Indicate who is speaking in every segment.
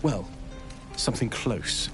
Speaker 1: Well, something close.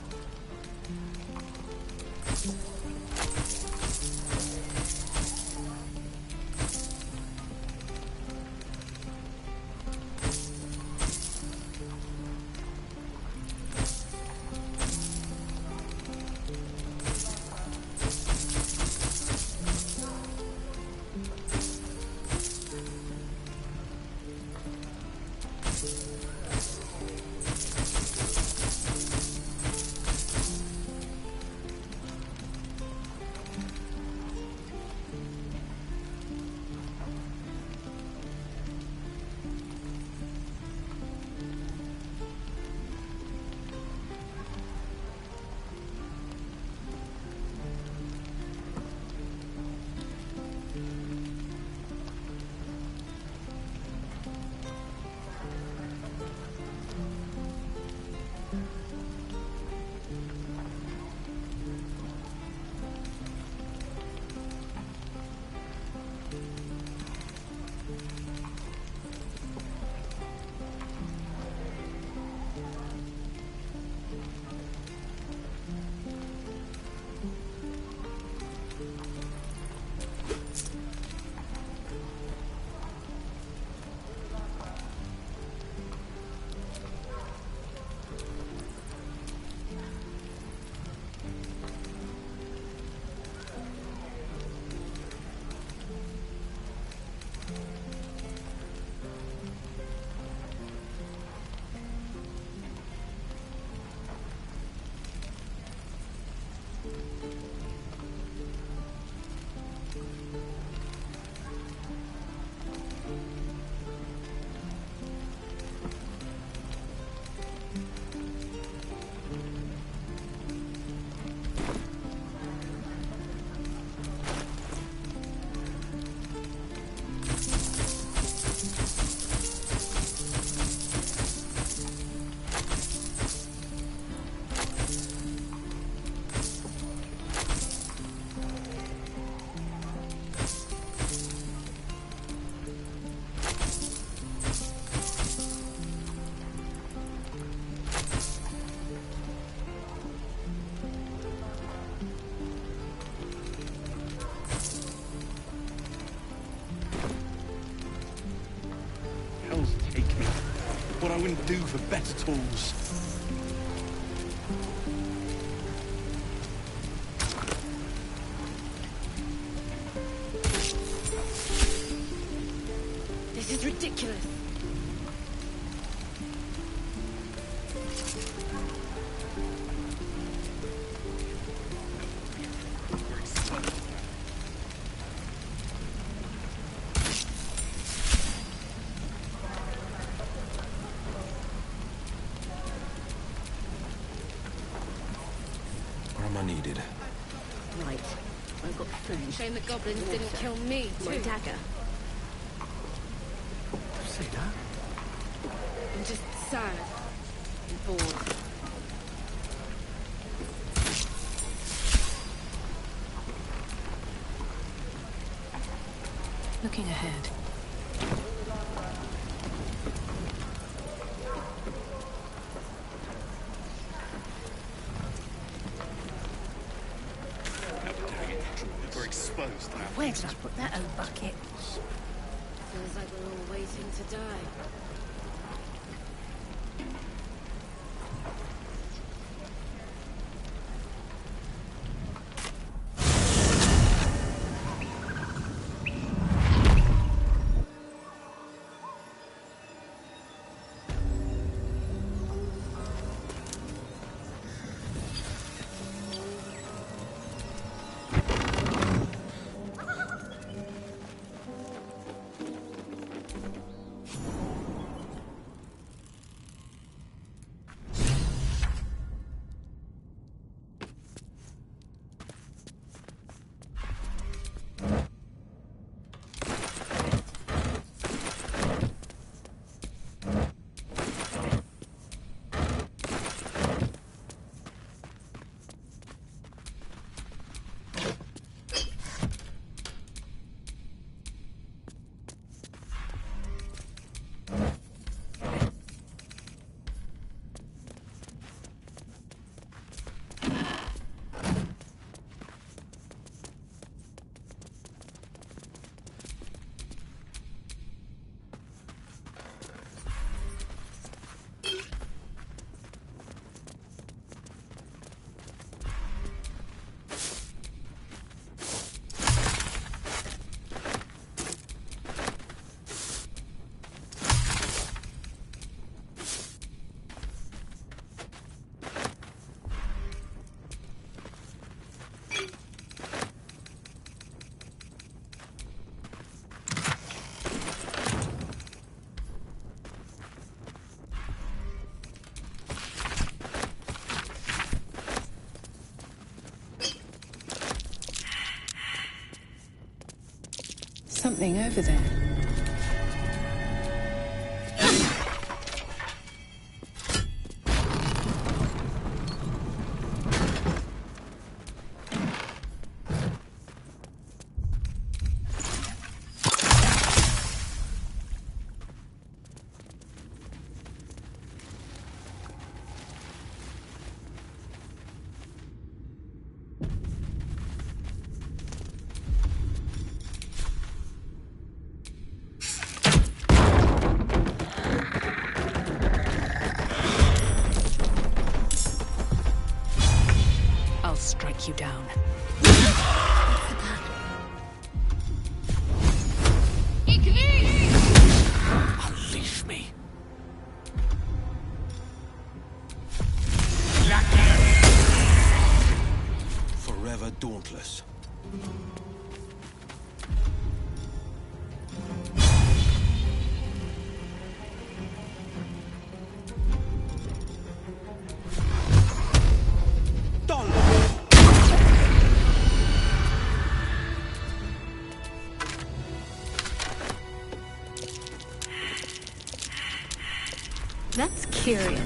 Speaker 1: What I wouldn't do for better tools.
Speaker 2: This is ridiculous.
Speaker 1: Needed.
Speaker 2: Right. I've got food. Shame the goblins didn't kill me, too. My dagger.
Speaker 1: See that?
Speaker 2: I'm just sad and bored.
Speaker 3: Looking ahead.
Speaker 2: Where did I put that old bucket? Feels like we're all waiting to die. something over there.
Speaker 3: Strike you down.
Speaker 1: Unleash me. Forever dauntless.
Speaker 2: That's curious.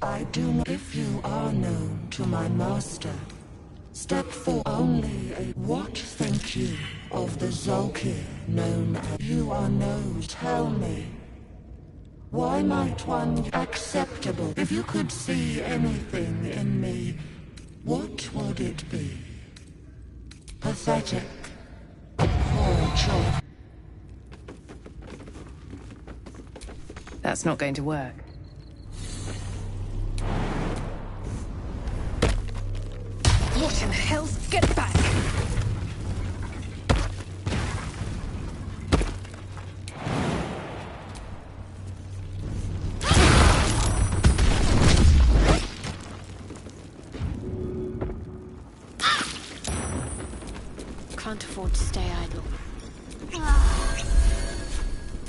Speaker 4: I do not. If you are known to my master, step for only a what think you of the Zolkir known as you are known? Tell me, why might one be acceptable? If you could see anything in me, what would it be? Pathetic, a poor choice.
Speaker 3: That's not going to work. What in hell? Get back!
Speaker 2: Can't afford to stay idle.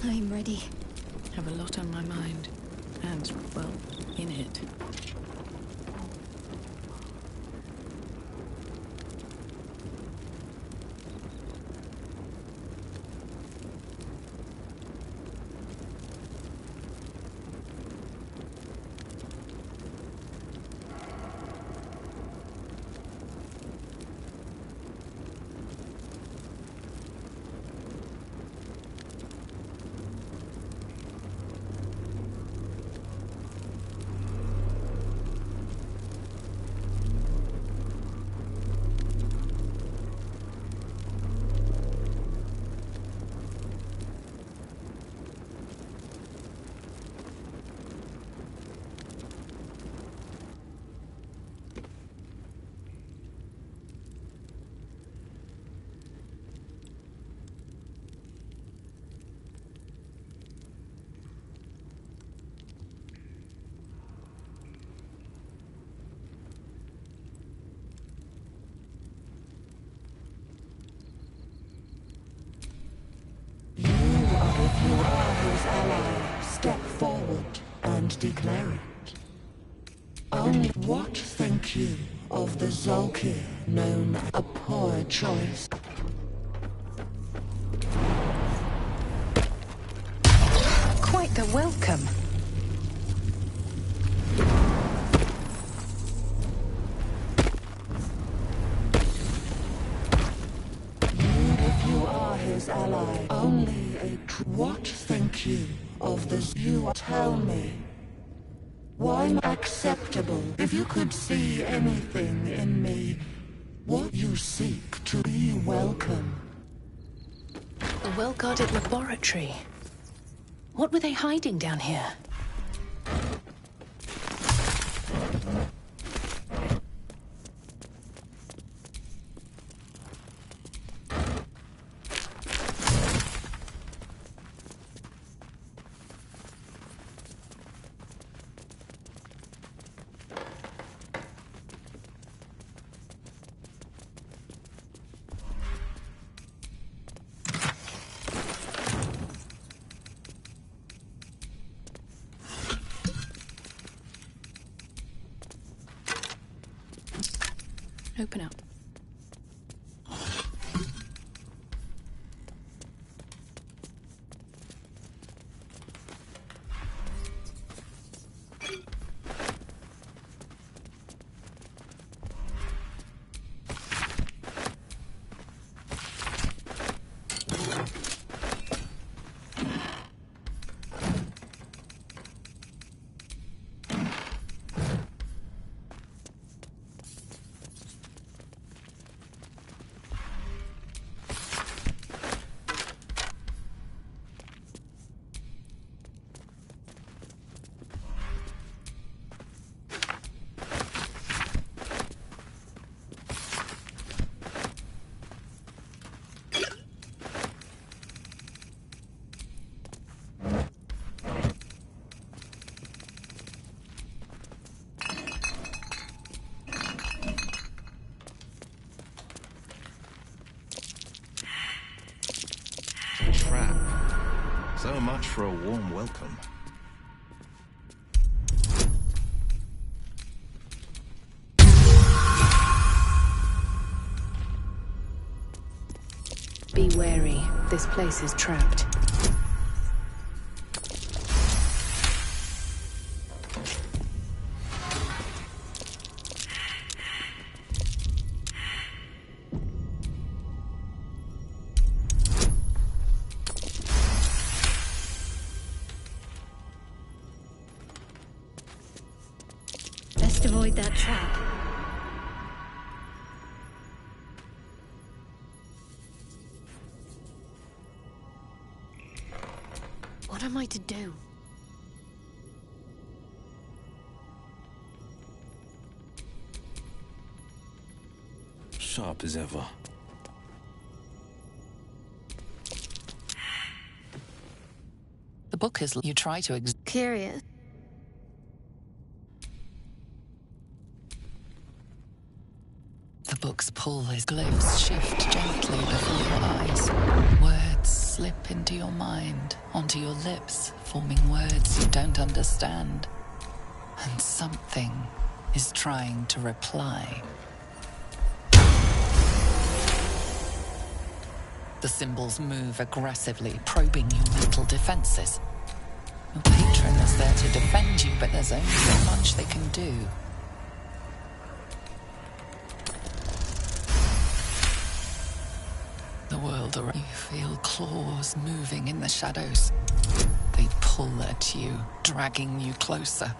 Speaker 2: I'm ready.
Speaker 3: Have a lot on my mind. And, well, in it.
Speaker 4: If you are his ally, step forward and declare it. Only what think you of the Zolkir known as a poor choice?
Speaker 3: Quite the welcome.
Speaker 4: master's ally. Only a what think you of this? You tell me. Why acceptable? If you could see anything in me, what you seek to be welcome.
Speaker 3: The well-guarded laboratory. What were they hiding down here? Open up.
Speaker 5: Trap. So much for a warm welcome.
Speaker 3: Be wary. This place is trapped.
Speaker 2: Best avoid that trap. What am I to do?
Speaker 1: Sharp as ever.
Speaker 3: The book is you try to
Speaker 2: Curious.
Speaker 3: The book's pull is glyphs shift gently before your eyes. Words slip into your mind, onto your lips, forming words you don't understand. And something is trying to reply. The symbols move aggressively, probing your mental defenses. Your patron is there to defend you, but there's only so much they can do. The world around you feel claws moving in the shadows. They pull at you, dragging you closer.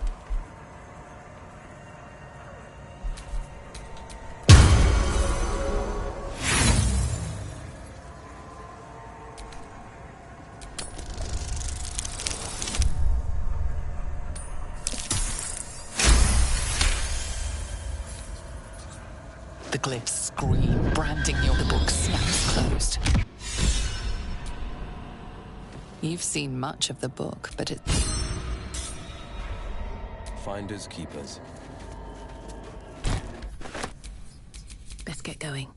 Speaker 3: The glyphs scream, branding you. The book snaps closed. You've seen much of the book, but it...
Speaker 1: Finders, keepers.
Speaker 3: Let's get going.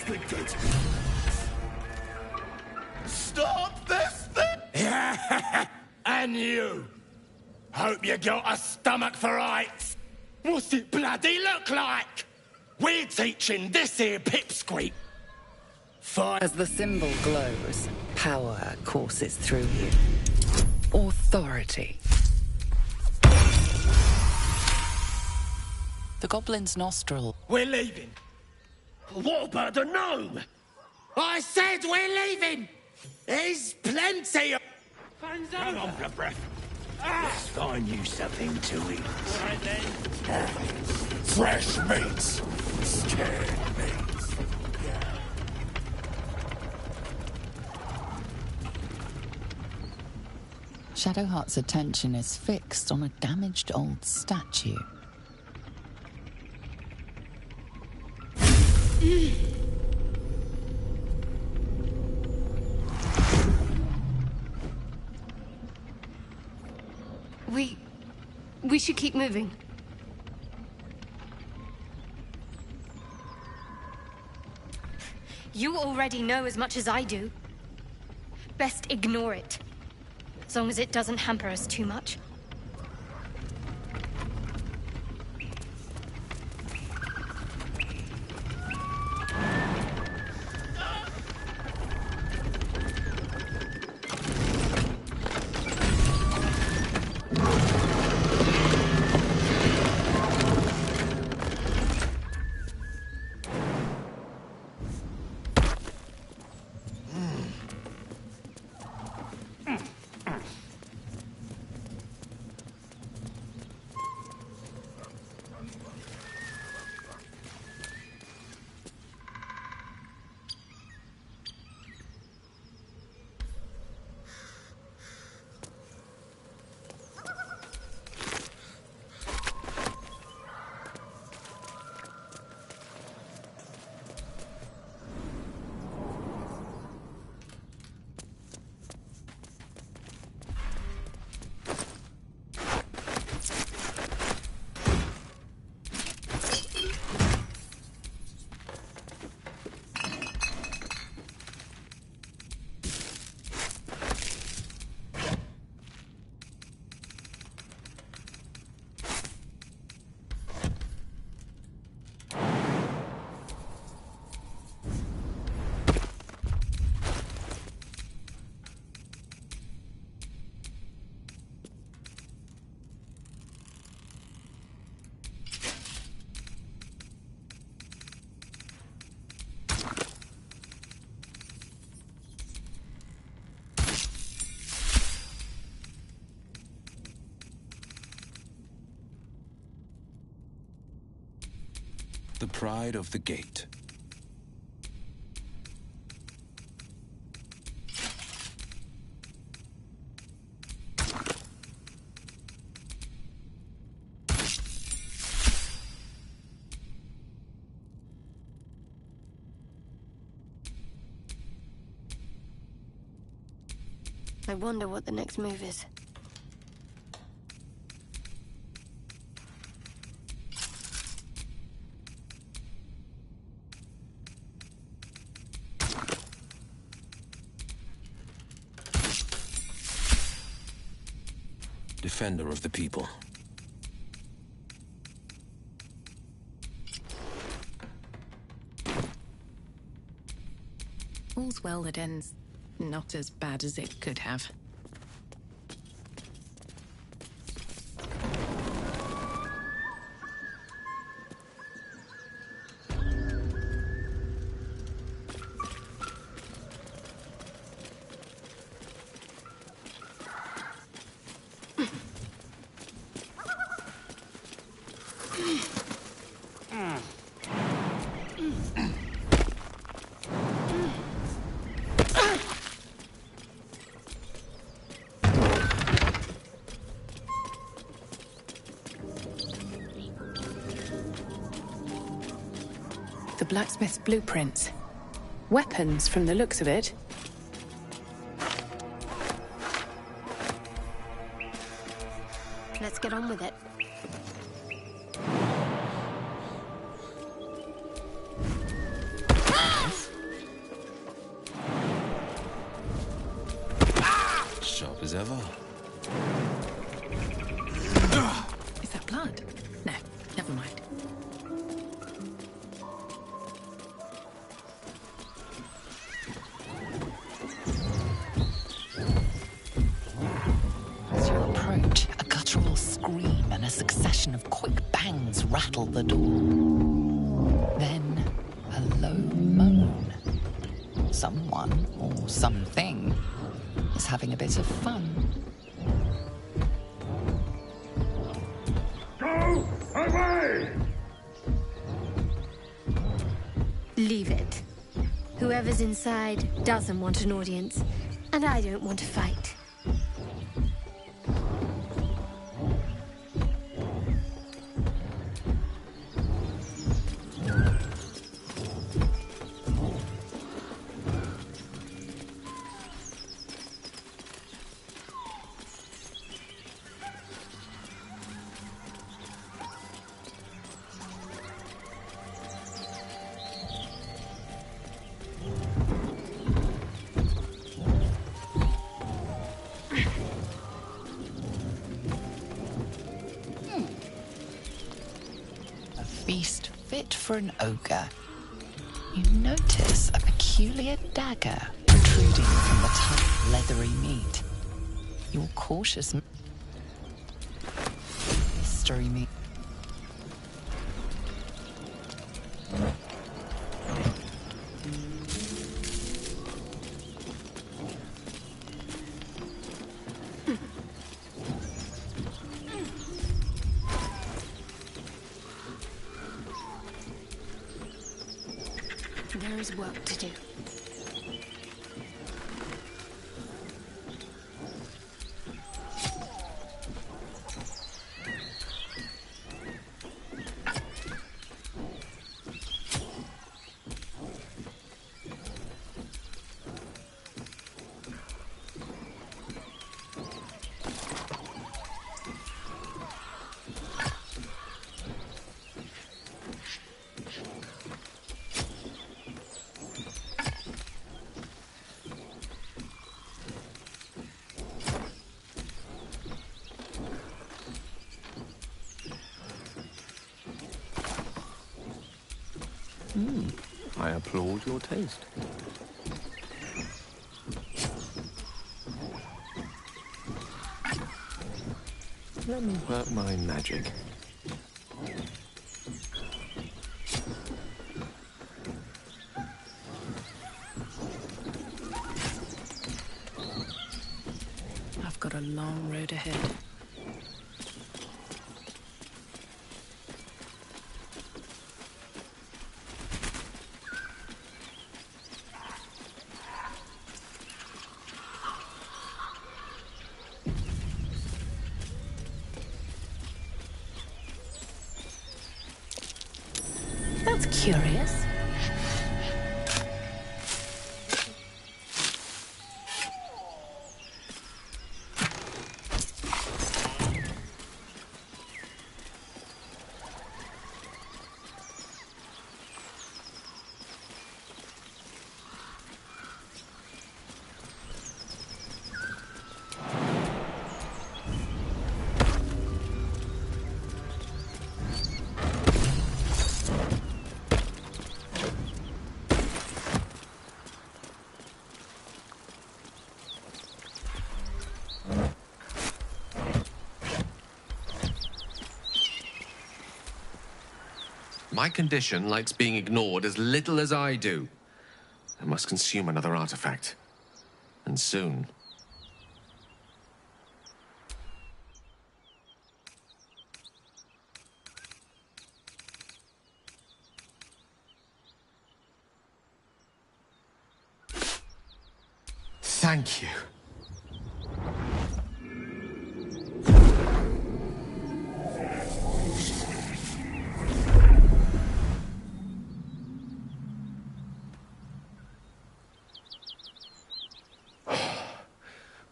Speaker 6: inflicted. Stop this thing! And you! Hope you got a stomach for rights. What's it bloody look like? We're teaching this here pipsqueak.
Speaker 3: As the symbol glows, power courses through you. Authority. The goblin's nostril.
Speaker 6: We're leaving. What about the gnome? I said we're leaving! There's plenty of... Come on, blood breath. Let's find you something to eat. All right, then.
Speaker 4: Fresh meats. Scared meats.
Speaker 3: Shadowheart's attention is fixed on a damaged old statue.
Speaker 2: We should keep moving. You already know as much as I do. Best ignore it. As long as it doesn't hamper us too much.
Speaker 1: The pride of the gate.
Speaker 2: I wonder what the next move is.
Speaker 1: Defender of the people.
Speaker 7: All's well that ends not as bad as it could have.
Speaker 8: The blacksmith's blueprints. Weapons, from the looks of it.
Speaker 2: Let's get on with it.
Speaker 1: ever.
Speaker 7: Is that blood? No, never mind.
Speaker 3: As you approach, a guttural scream and a succession of quick bangs rattle the door. Then, a low moan. Someone, or something, is having a bit of fun.
Speaker 9: Go away!
Speaker 2: Leave it. Whoever's inside doesn't want an audience, and I don't want to fight.
Speaker 3: A feast fit for an ogre. You notice a peculiar dagger protruding from the tough, leathery meat. Your cautious mystery meat.
Speaker 2: There is work to do.
Speaker 5: I applaud your taste. Let me work my magic.
Speaker 7: I've got a long road ahead.
Speaker 2: That's curious.
Speaker 10: My condition likes being ignored as little as I do. I must consume another artifact. And soon.
Speaker 6: Thank you.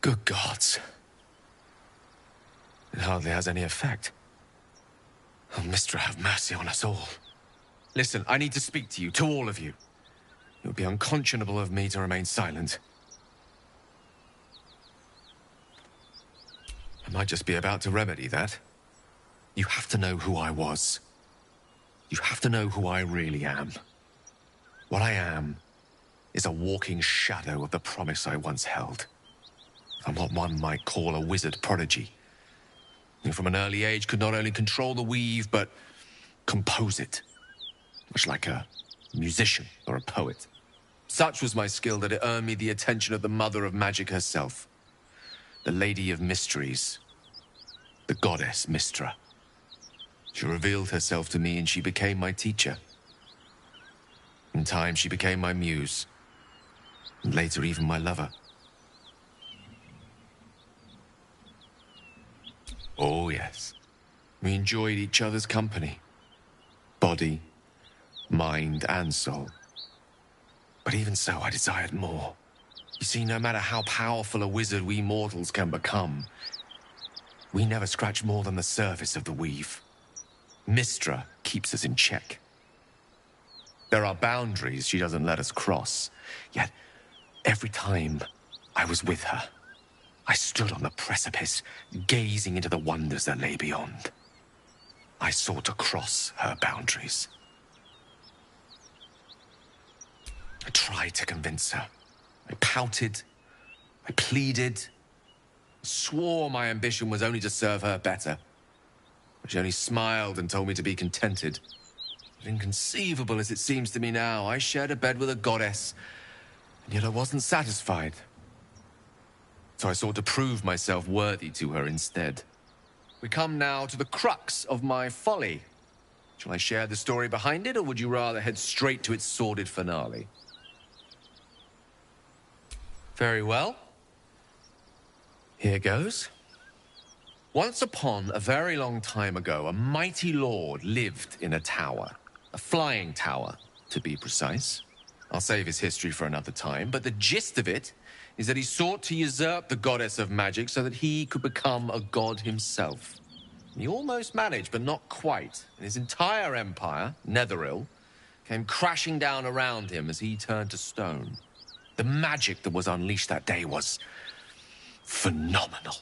Speaker 10: Good gods. It hardly has any effect. Oh, Mistra, have mercy on us all. Listen, I need to speak to you, to all of you. It would be unconscionable of me to remain silent. I might just be about to remedy that. You have to know who I was. You have to know who I really am. What I am is a walking shadow of the promise I once held. I'm what one might call a wizard prodigy, who from an early age could not only control the weave, but compose it, much like a musician or a poet. Such was my skill that it earned me the attention of the mother of magic herself, the Lady of Mysteries, the goddess Mystra. She revealed herself to me and she became my teacher. In time, she became my muse, and later even my lover. Oh, yes. We enjoyed each other's company. Body, mind, and soul. But even so, I desired more. You see, no matter how powerful a wizard we mortals can become, we never scratch more than the surface of the weave. Mystra keeps us in check. There are boundaries she doesn't let us cross, yet every time I was with her, I stood on the precipice, gazing into the wonders that lay beyond. I sought to cross her boundaries. I tried to convince her. I pouted, I pleaded, swore my ambition was only to serve her better. But she only smiled and told me to be contented. But inconceivable as it seems to me now, I shared a bed with a goddess, and yet I wasn't satisfied. So I sought to prove myself worthy to her instead. We come now to the crux of my folly. Shall I share the story behind it, or would you rather head straight to its sordid finale? Very well. Here goes. Once upon a very long time ago, a mighty lord lived in a tower. A flying tower, to be precise. I'll save his history for another time, but the gist of it is that he sought to usurp the goddess of magic so that he could become a god himself. He almost managed, but not quite. And his entire empire, Netheril, came crashing down around him as he turned to stone. The magic that was unleashed that day was phenomenal.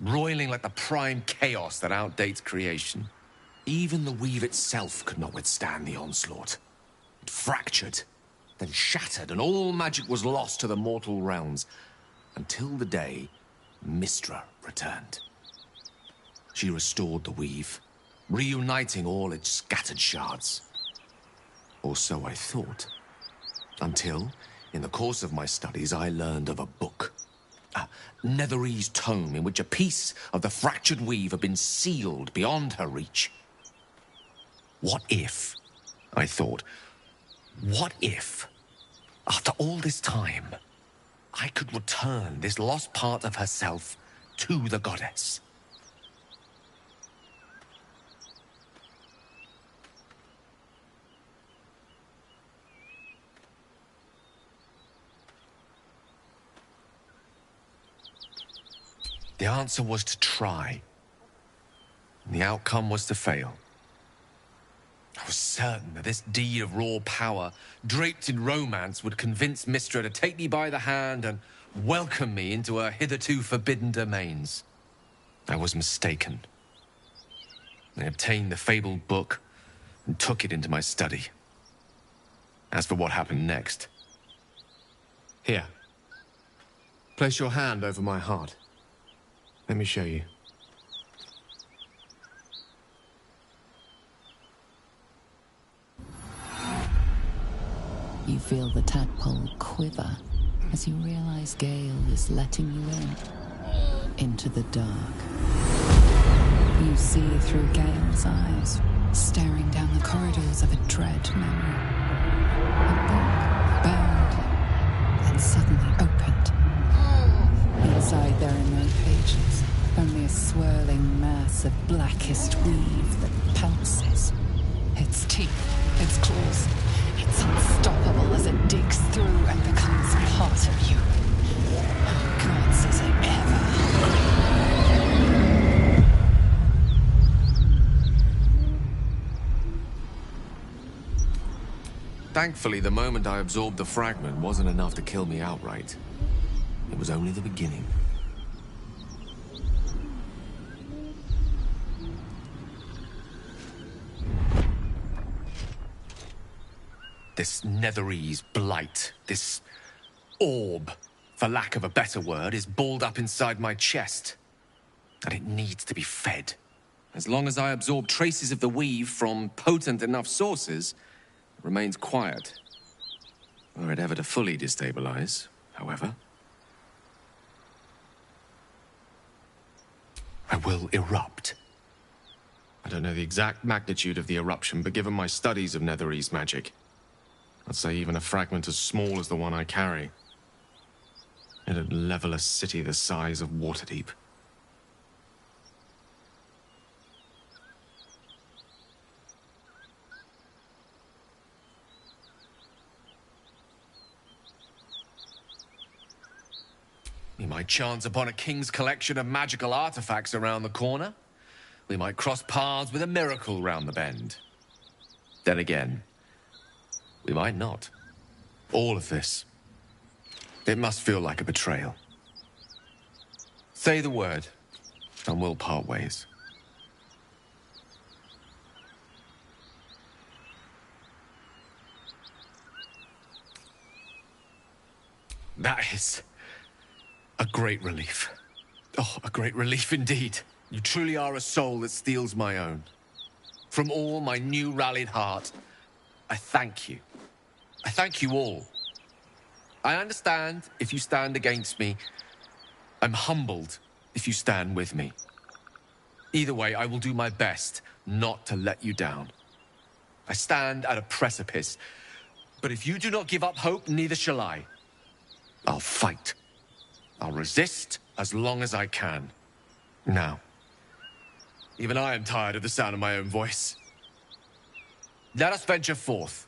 Speaker 10: Roiling like the prime chaos that outdates creation. Even the weave itself could not withstand the onslaught. It fractured, then shattered, and all magic was lost to the mortal realms, until the day Mystra returned. She restored the weave, reuniting all its scattered shards. Or so I thought. Until, in the course of my studies, I learned of a book. A Netherese tome in which a piece of the fractured weave had been sealed beyond her reach. What if, I thought, what if, after all this time, I could return this lost part of herself to the goddess? The answer was to try. And the outcome was to fail. I was certain that this deed of raw power, draped in romance, would convince Mystra to take me by the hand and welcome me into her hitherto forbidden domains. I was mistaken. I obtained the fabled book and took it into my study. As for what happened next... Here. Place your hand over my heart. Let me show you.
Speaker 3: You feel the tadpole quiver as you realize Gale is letting you into the dark. You see through Gale's eyes, staring down the corridors of a dread memory. A book bound and suddenly opened. Inside there are no pages, only a swirling mass of blackest weave that pounces. Its teeth, its claws, it's unstoppable as it digs through and becomes part of you. Oh, gods, is it ever hungry?
Speaker 10: Thankfully, the moment I absorbed the fragment wasn't enough to kill me outright. It was only the beginning. This Netherese blight, this orb, for lack of a better word, is balled up inside my chest. And it needs to be fed. As long as I absorb traces of the weave from potent enough sources, it remains quiet. Were it ever to fully destabilize, however, I will erupt. I don't know the exact magnitude of the eruption, but given my studies of Netherese magic, I'd say even a fragment as small as the one I carry, it'd level a city the size of Waterdeep. We might chance upon a king's collection of magical artifacts around the corner. We might cross paths with a miracle round the bend. Then again, we might not. All of this, it must feel like a betrayal. Say the word, and we'll part ways. That is a great relief. Oh, a great relief indeed. You truly are a soul that steals my own. From all my new rallied heart, I thank you. I thank you all. I understand if you stand against me. I'm humbled if you stand with me. Either way, I will do my best not to let you down. I stand at a precipice, but if you do not give up hope, neither shall I. I'll fight. I'll resist as long as I can. Now, even I am tired of the sound of my own voice. Let us venture forth.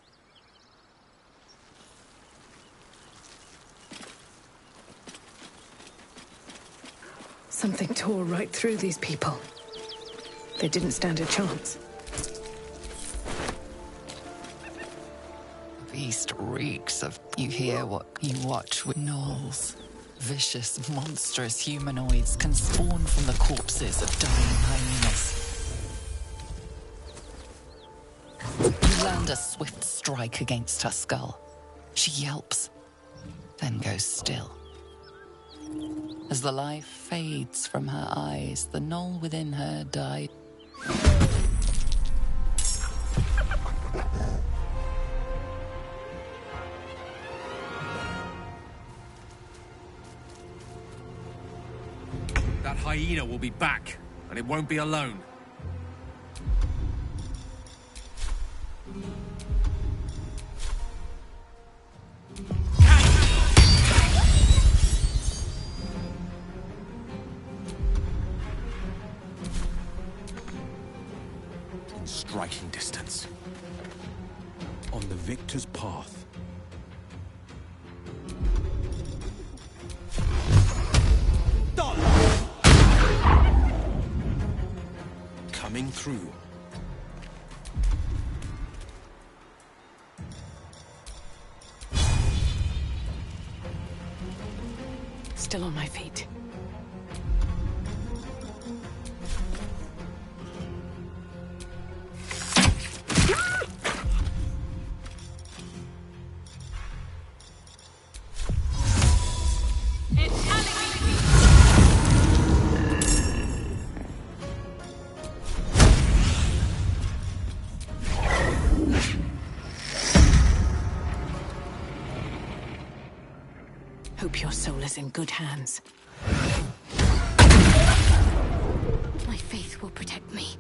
Speaker 8: Something tore right through these people. They didn't stand a chance.
Speaker 3: The beast reeks of... You hear what you watch with gnolls. Vicious, monstrous humanoids can spawn from the corpses of dying hyenas. You land a swift strike against her skull. She yelps, then goes still. As the life fades from her eyes, the gnoll within her dies.
Speaker 10: That hyena will be back, and it won't be alone.
Speaker 1: In striking distance. On the victor's path. Coming through.
Speaker 8: Still on my feet. Hope your soul is in good hands.
Speaker 2: My faith will protect me.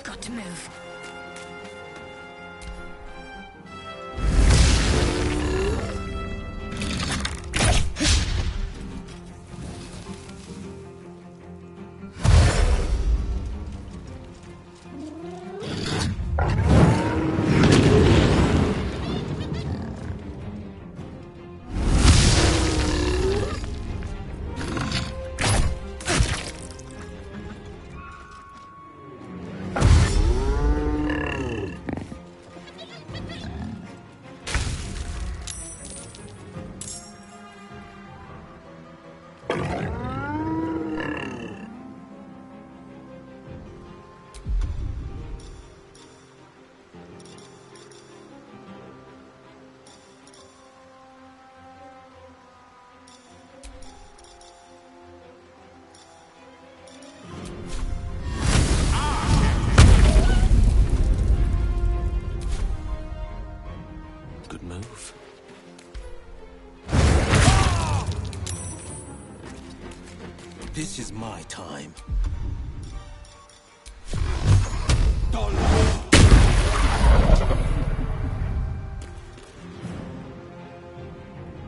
Speaker 2: Got to move.
Speaker 1: This is my time.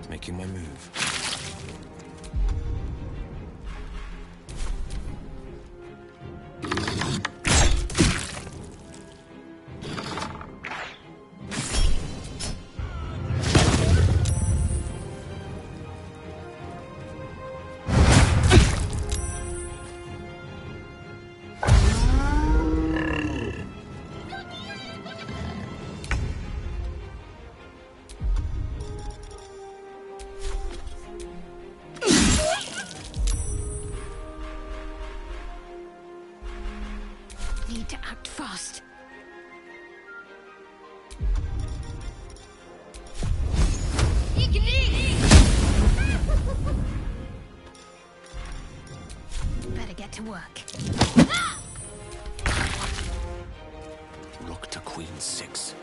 Speaker 1: Making my move.
Speaker 2: Need to act fast. Better get to work.
Speaker 1: Rook to queen 6.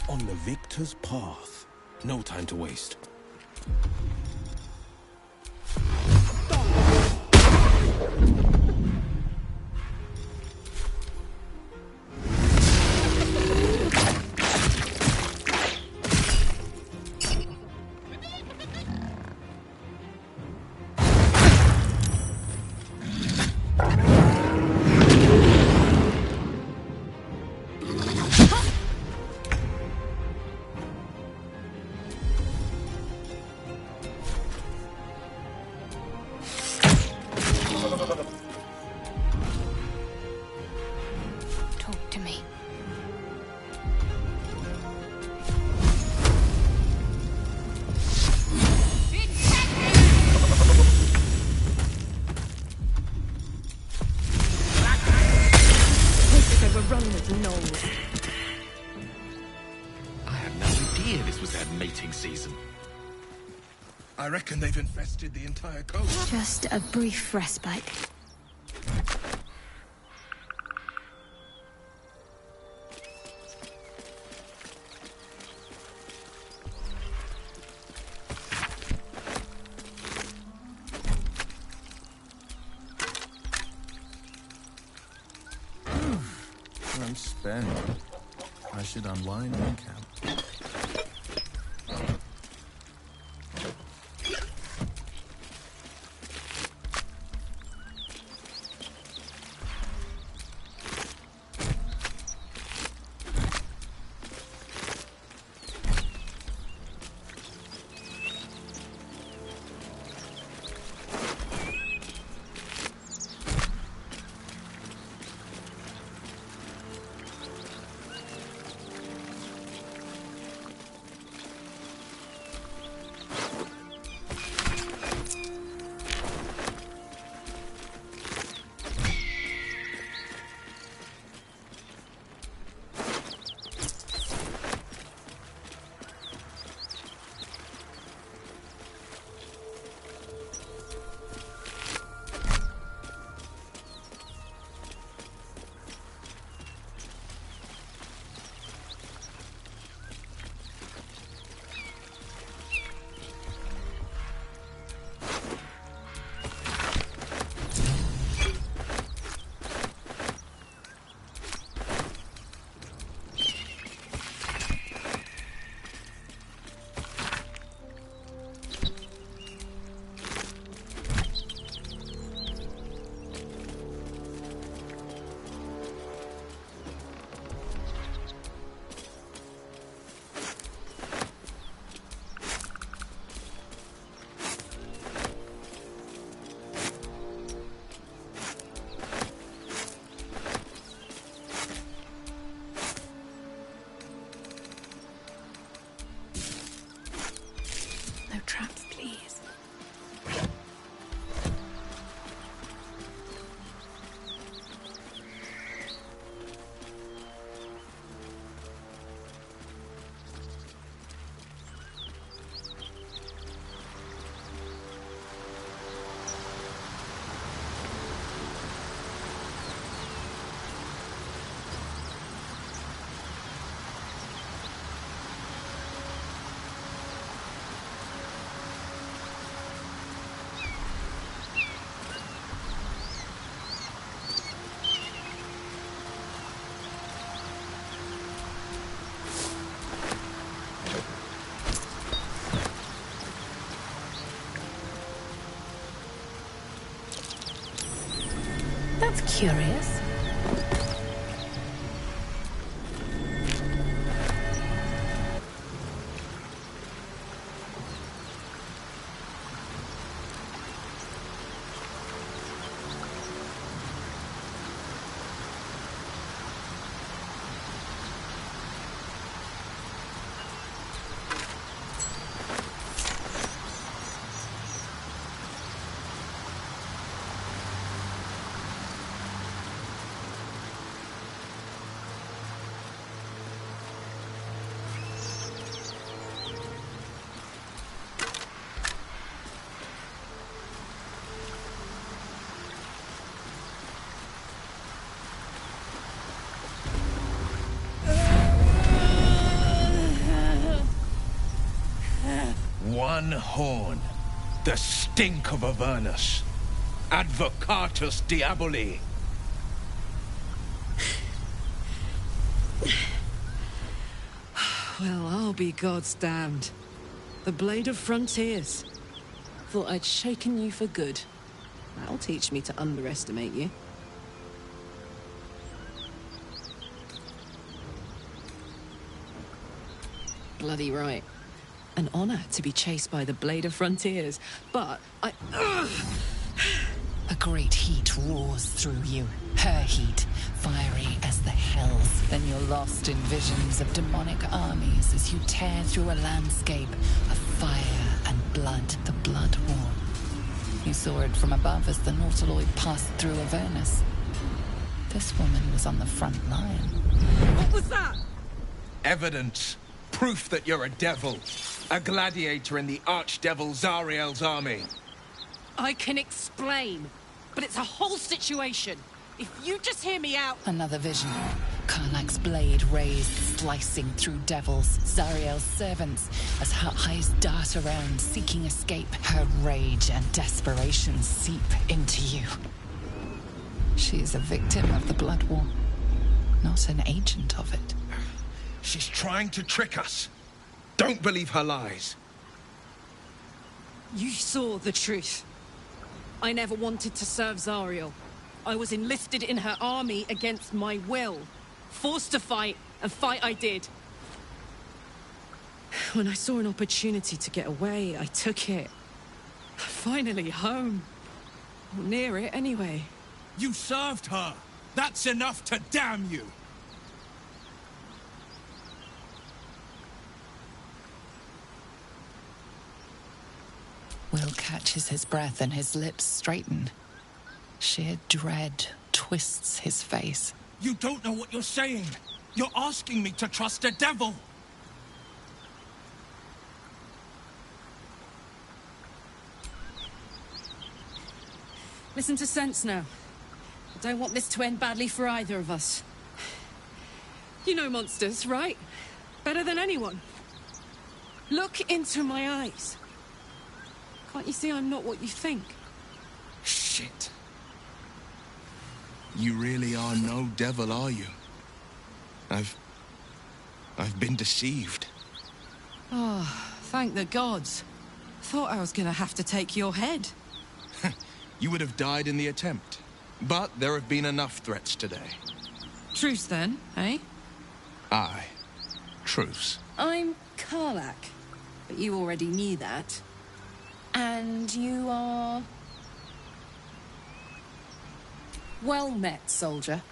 Speaker 1: On the victor's path. No time to waste.
Speaker 2: Talk to me.
Speaker 8: If they were run with gnolls.
Speaker 5: I had no idea this was their mating season.
Speaker 9: I reckon they've infested the entire coast.
Speaker 2: Just a brief respite.
Speaker 5: I'm spent. I should unwind and camp.
Speaker 8: That's curious.
Speaker 9: One horn. The stink of Avernus. Advocatus Diaboli.
Speaker 11: Well, I'll be God's damned. The Blade of Frontiers. Thought I'd shaken you for good. That'll teach me to underestimate you. Bloody right. An honor to be chased by the Blade of Frontiers, but
Speaker 3: A great heat roars through you. Her heat, fiery as the hells. Then you're lost in visions of demonic armies as you tear through a landscape of fire and blood, the Blood War. You saw it from above as the Nautiloid passed through Avernus. This woman was on the front line.
Speaker 11: What was that?
Speaker 9: Evidence. Proof that you're a devil. A gladiator in the Archdevil Zariel's army.
Speaker 11: I can explain, but it's a whole situation. If you just hear me out...
Speaker 3: Another vision. Karlach's blade raised, slicing through devils, Zariel's servants, as her eyes dart around, seeking escape. Her rage and desperation seep into you. She is a victim of the Blood War, not an agent of it.
Speaker 9: She's trying to trick us. Don't believe her lies.
Speaker 11: You saw the truth. I never wanted to serve Zariel. I was enlisted in her army against my will. Forced to fight, and fight I did. When I saw an opportunity to get away, I took it. Finally home. Or near it, anyway.
Speaker 9: You served her. That's enough to damn you.
Speaker 3: Will catches his breath and his lips straighten. Sheer dread twists his face.
Speaker 9: You don't know what you're saying. You're asking me to trust a devil.
Speaker 11: Listen to sense now. I don't want this to end badly for either of us. You know monsters, right? Better than anyone. Look into my eyes. Can't you see I'm not what you think?
Speaker 9: Shit. You really are no devil, are you? I've been deceived.
Speaker 11: Oh, thank the gods. Thought I was gonna have to take your head.
Speaker 9: You would have died in the attempt. But there have been enough threats today.
Speaker 11: Truce then, eh?
Speaker 9: Aye. Truce.
Speaker 11: I'm Karlach, but you already knew that. And you are... Well met, soldier.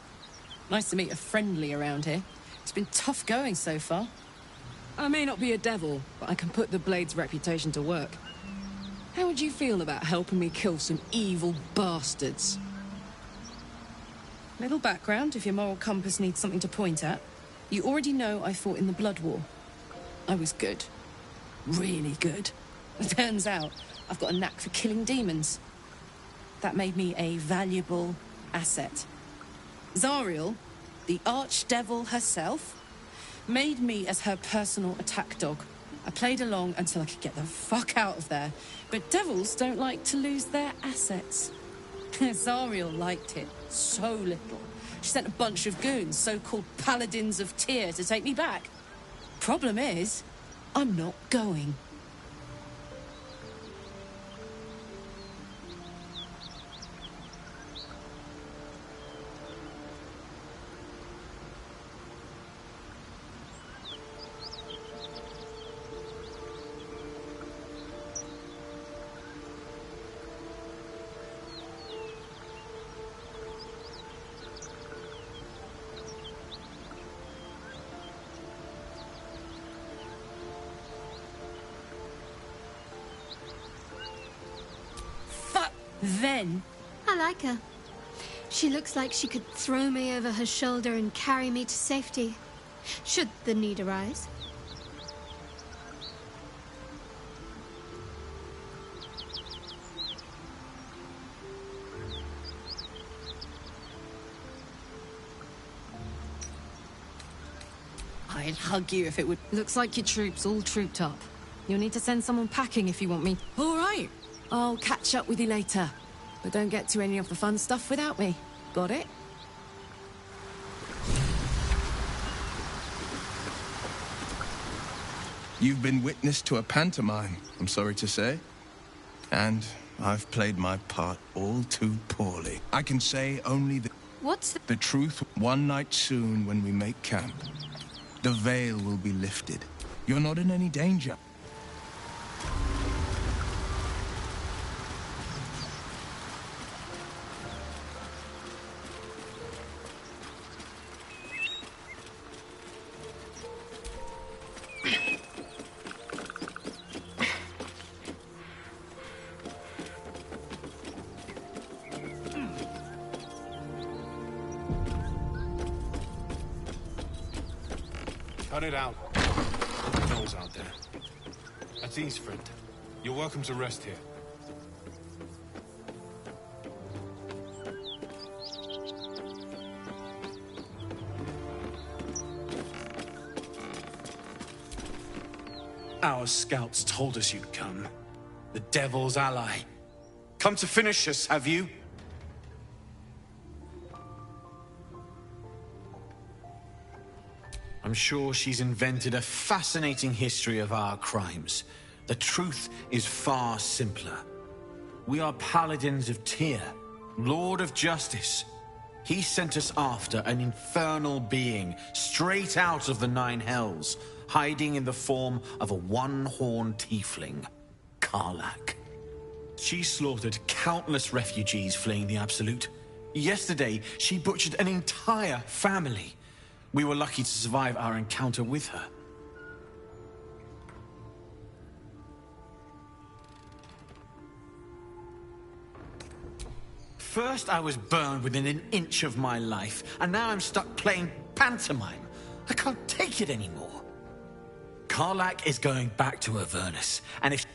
Speaker 11: Nice to meet a friendly around here. It's been tough going so far. I may not be a devil, but I can put the Blade's reputation to work. How would you feel about helping me kill some evil bastards? Little background, if your moral compass needs something to point at. You already know I fought in the Blood War. I was good. Really good. Turns out, I've got a knack for killing demons. That made me a valuable asset. Zariel, the archdevil herself, made me as her personal attack dog. I played along until I could get the fuck out of there. But devils don't like to lose their assets. Zariel liked it so little. She sent a bunch of goons, so-called paladins of Tyr, to take me back. Problem is, I'm not going. Then...
Speaker 2: I like her. She looks like she could throw me over her shoulder and carry me to safety, should the need arise.
Speaker 11: I'd hug you if it would... Looks like your troops all trooped up. You'll need to send someone packing if you want me. All right. I'll catch up with you later. But don't get to any of the fun stuff without me. Got it?
Speaker 5: You've been witness to a pantomime, I'm sorry to say. And I've played my part all too poorly. I can say only the truth. One night soon when we make camp, the veil will be lifted. You're not in any danger.
Speaker 12: Cut it out. Noel's out there. That's ease, friend. You're welcome to rest here.
Speaker 13: Our scouts told us you'd come. The Devil's ally. Come to finish us, have you? I'm sure she's invented a fascinating history of our crimes. The truth is far simpler. We are paladins of Tyr, Lord of Justice. He sent us after an infernal being straight out of the Nine Hells, hiding in the form of a one-horned tiefling, Karlach. She slaughtered countless refugees fleeing the Absolute. Yesterday, she butchered an entire family. We were lucky to survive our encounter with her. First, I was burned within an inch of my life, and now I'm stuck playing pantomime. I can't take it anymore. Karlach is going back to Avernus, and if...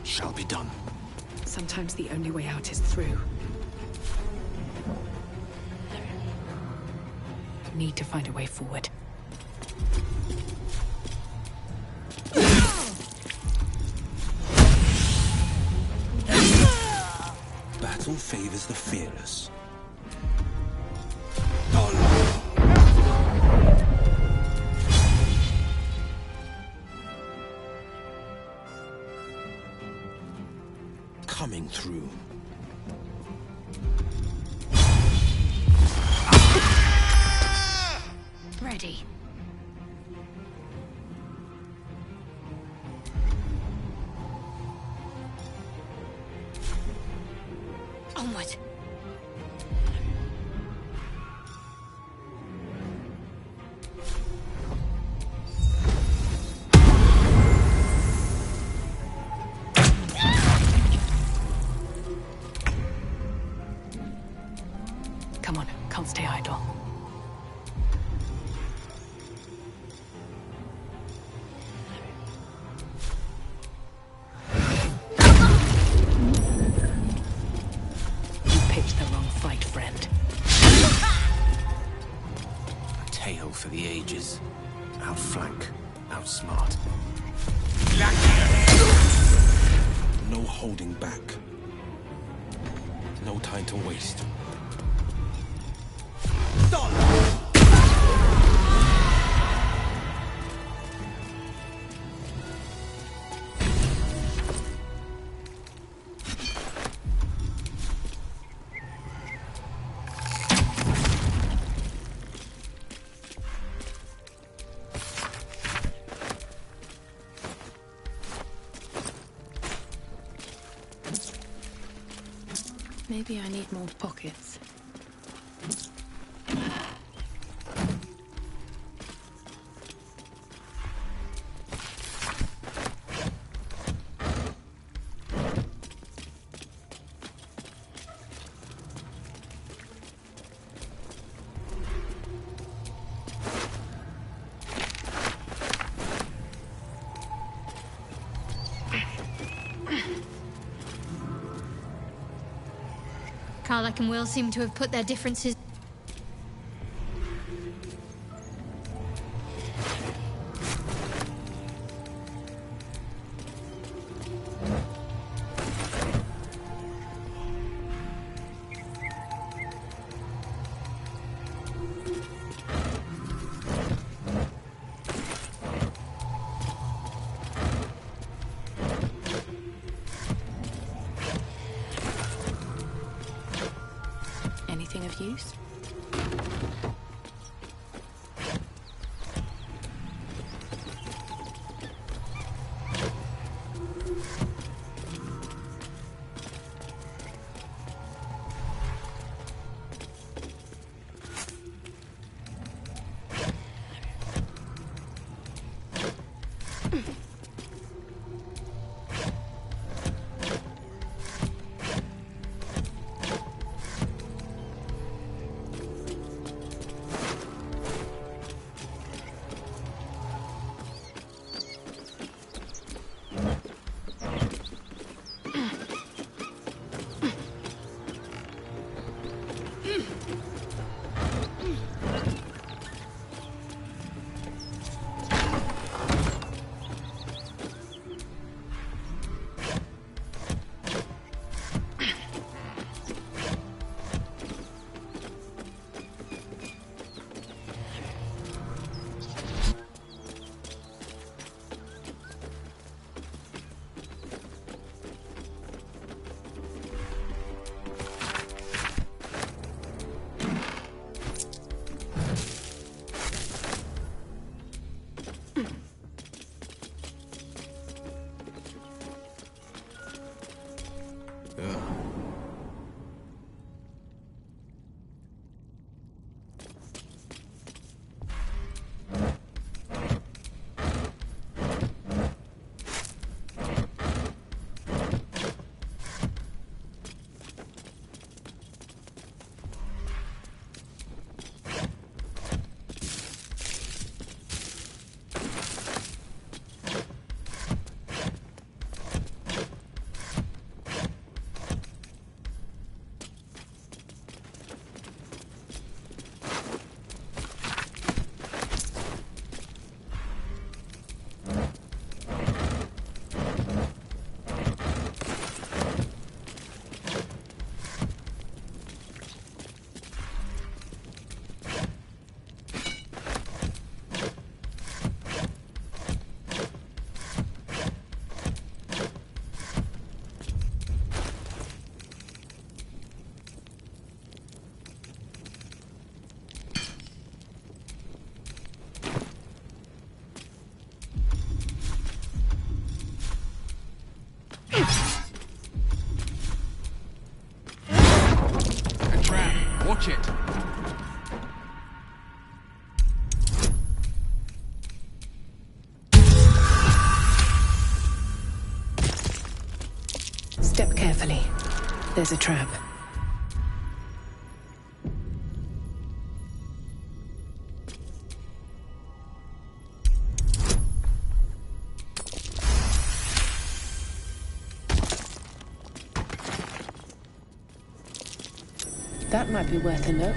Speaker 1: Shall be done.
Speaker 8: Sometimes the only way out is through. Need to find a way forward.
Speaker 1: Battle favors the fearless. Coming through.
Speaker 2: Ready. Onward.
Speaker 8: Come on, can't stay idle. You picked the wrong fight, friend.
Speaker 1: A tale for the ages. Outflank, outsmart. No holding back. No time to waste.
Speaker 8: Maybe I need more pockets.
Speaker 2: Karlach and Will seem to have put their differences...
Speaker 8: Anything of use?
Speaker 9: Watch it.
Speaker 8: Step carefully. There's a trap. That might be worth a look.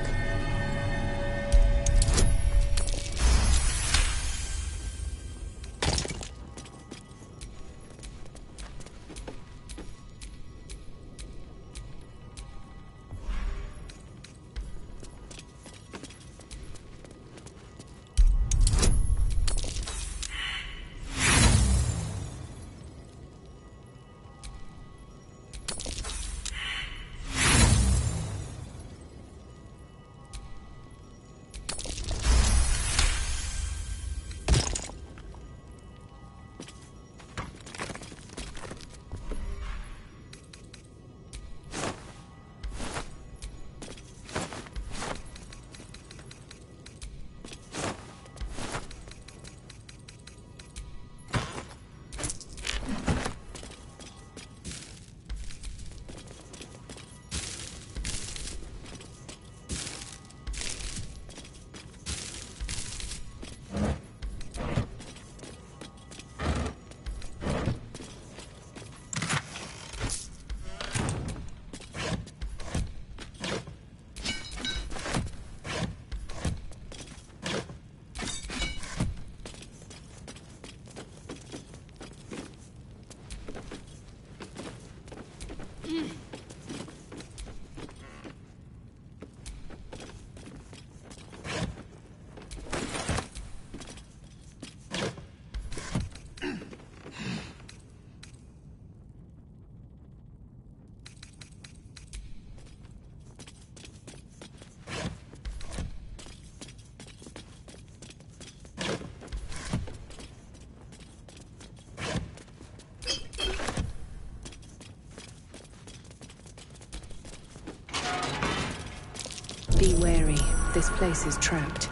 Speaker 8: Be wary. This place is trapped.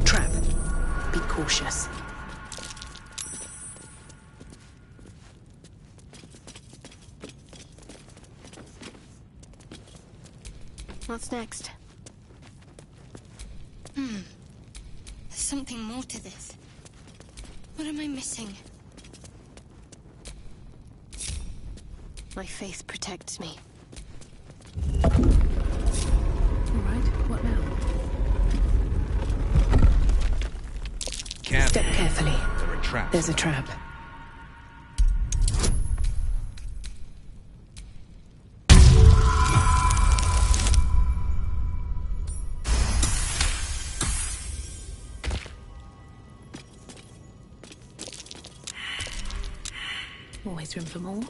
Speaker 8: Trap. Be cautious.
Speaker 2: What's next? There's something more to this. What am I missing? My faith protects me.
Speaker 8: All right, what now?
Speaker 9: Careful.
Speaker 8: Step carefully.
Speaker 9: There are traps.
Speaker 8: There's a trap. Always room for more.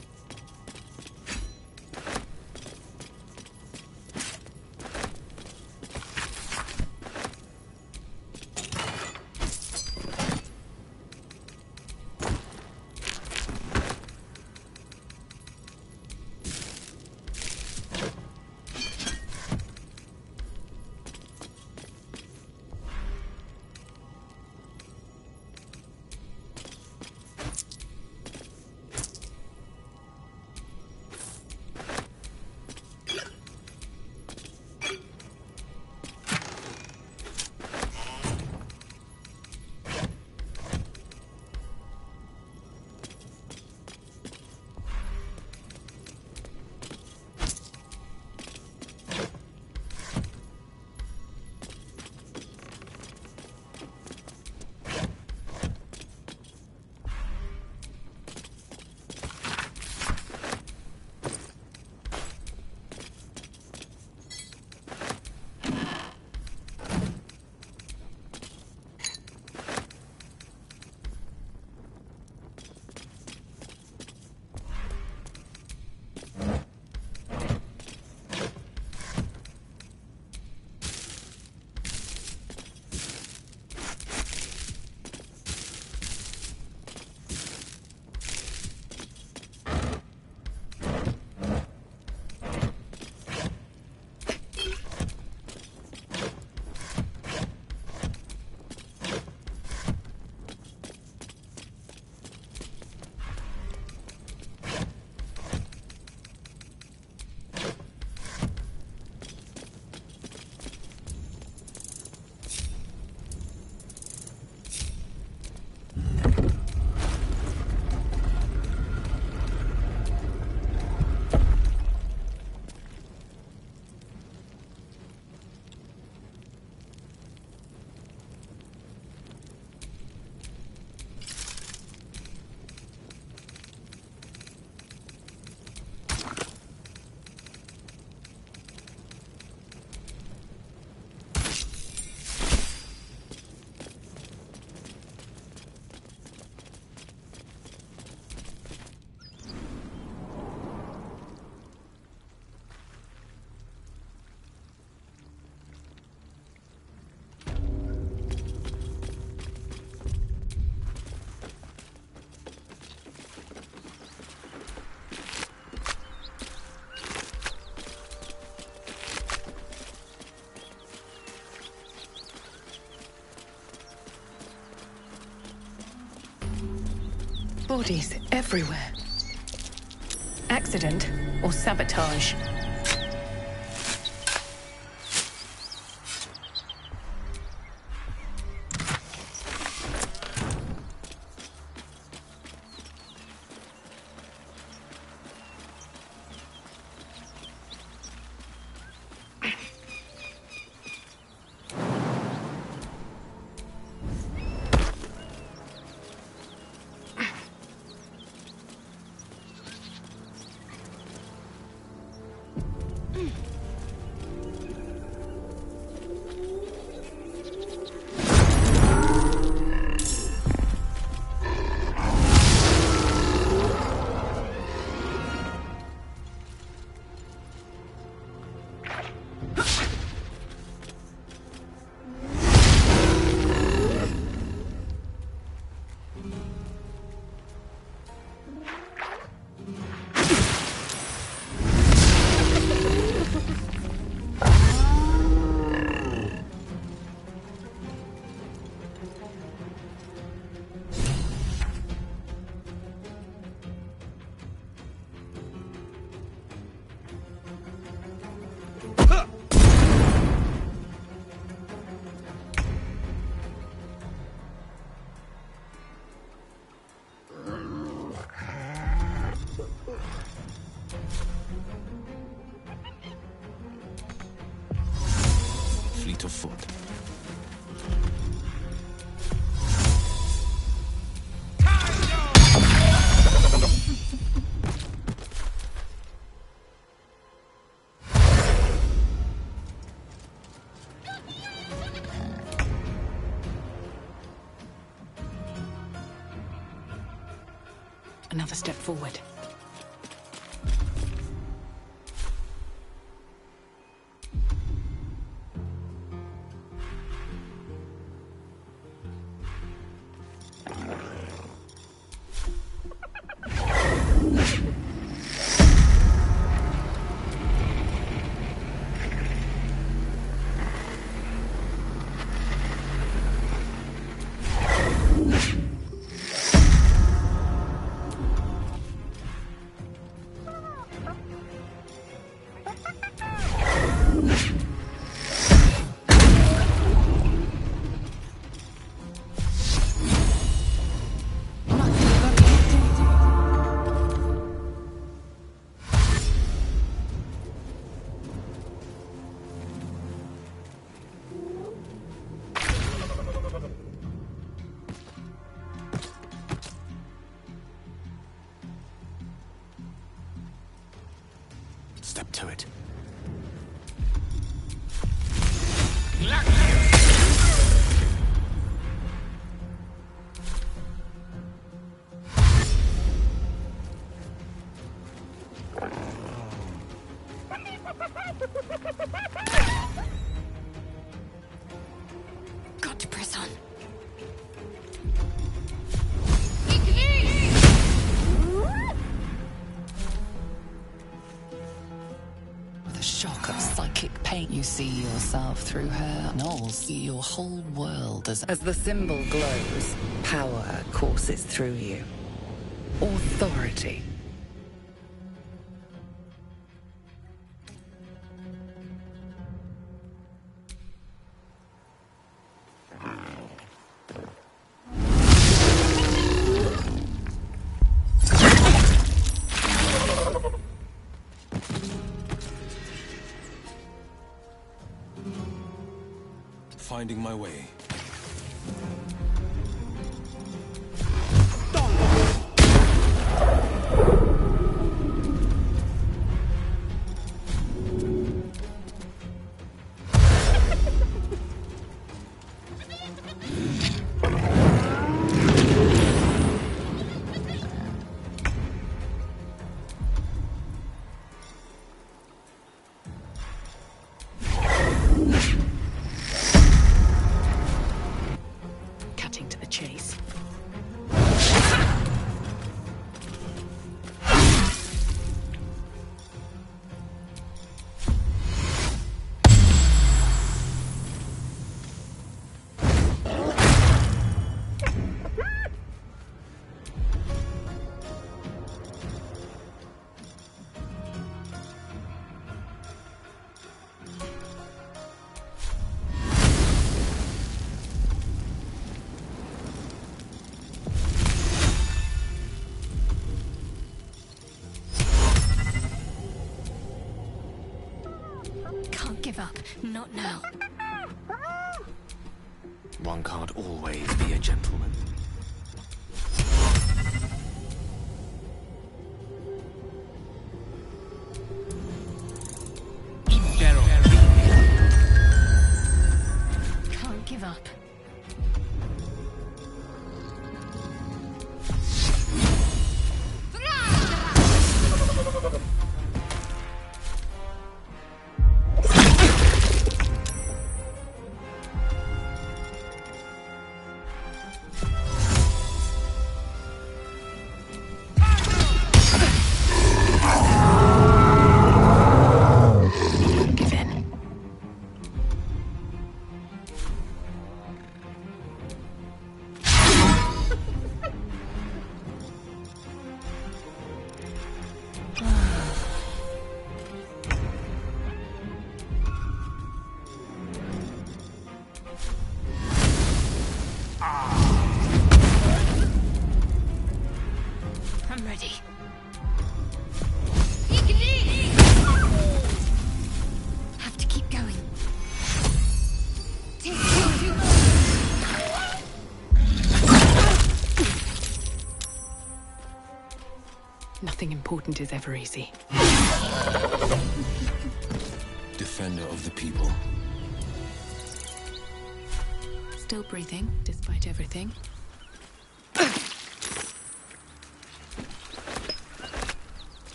Speaker 8: Bodies everywhere. Accident or sabotage?
Speaker 1: light of foot.
Speaker 8: Another step forward.
Speaker 1: Step to it.
Speaker 2: Got to press on.
Speaker 3: With a shock of psychic pain, you see yourself through her. Knowles see your whole world as the symbol glows, power courses through you. Authority.
Speaker 1: Finding my way.
Speaker 2: Can't give up. Not now.
Speaker 1: One can't always be a gentleman.
Speaker 2: Can't give up.
Speaker 8: important is ever easy.
Speaker 1: Defender of the people.
Speaker 8: Still breathing, despite everything.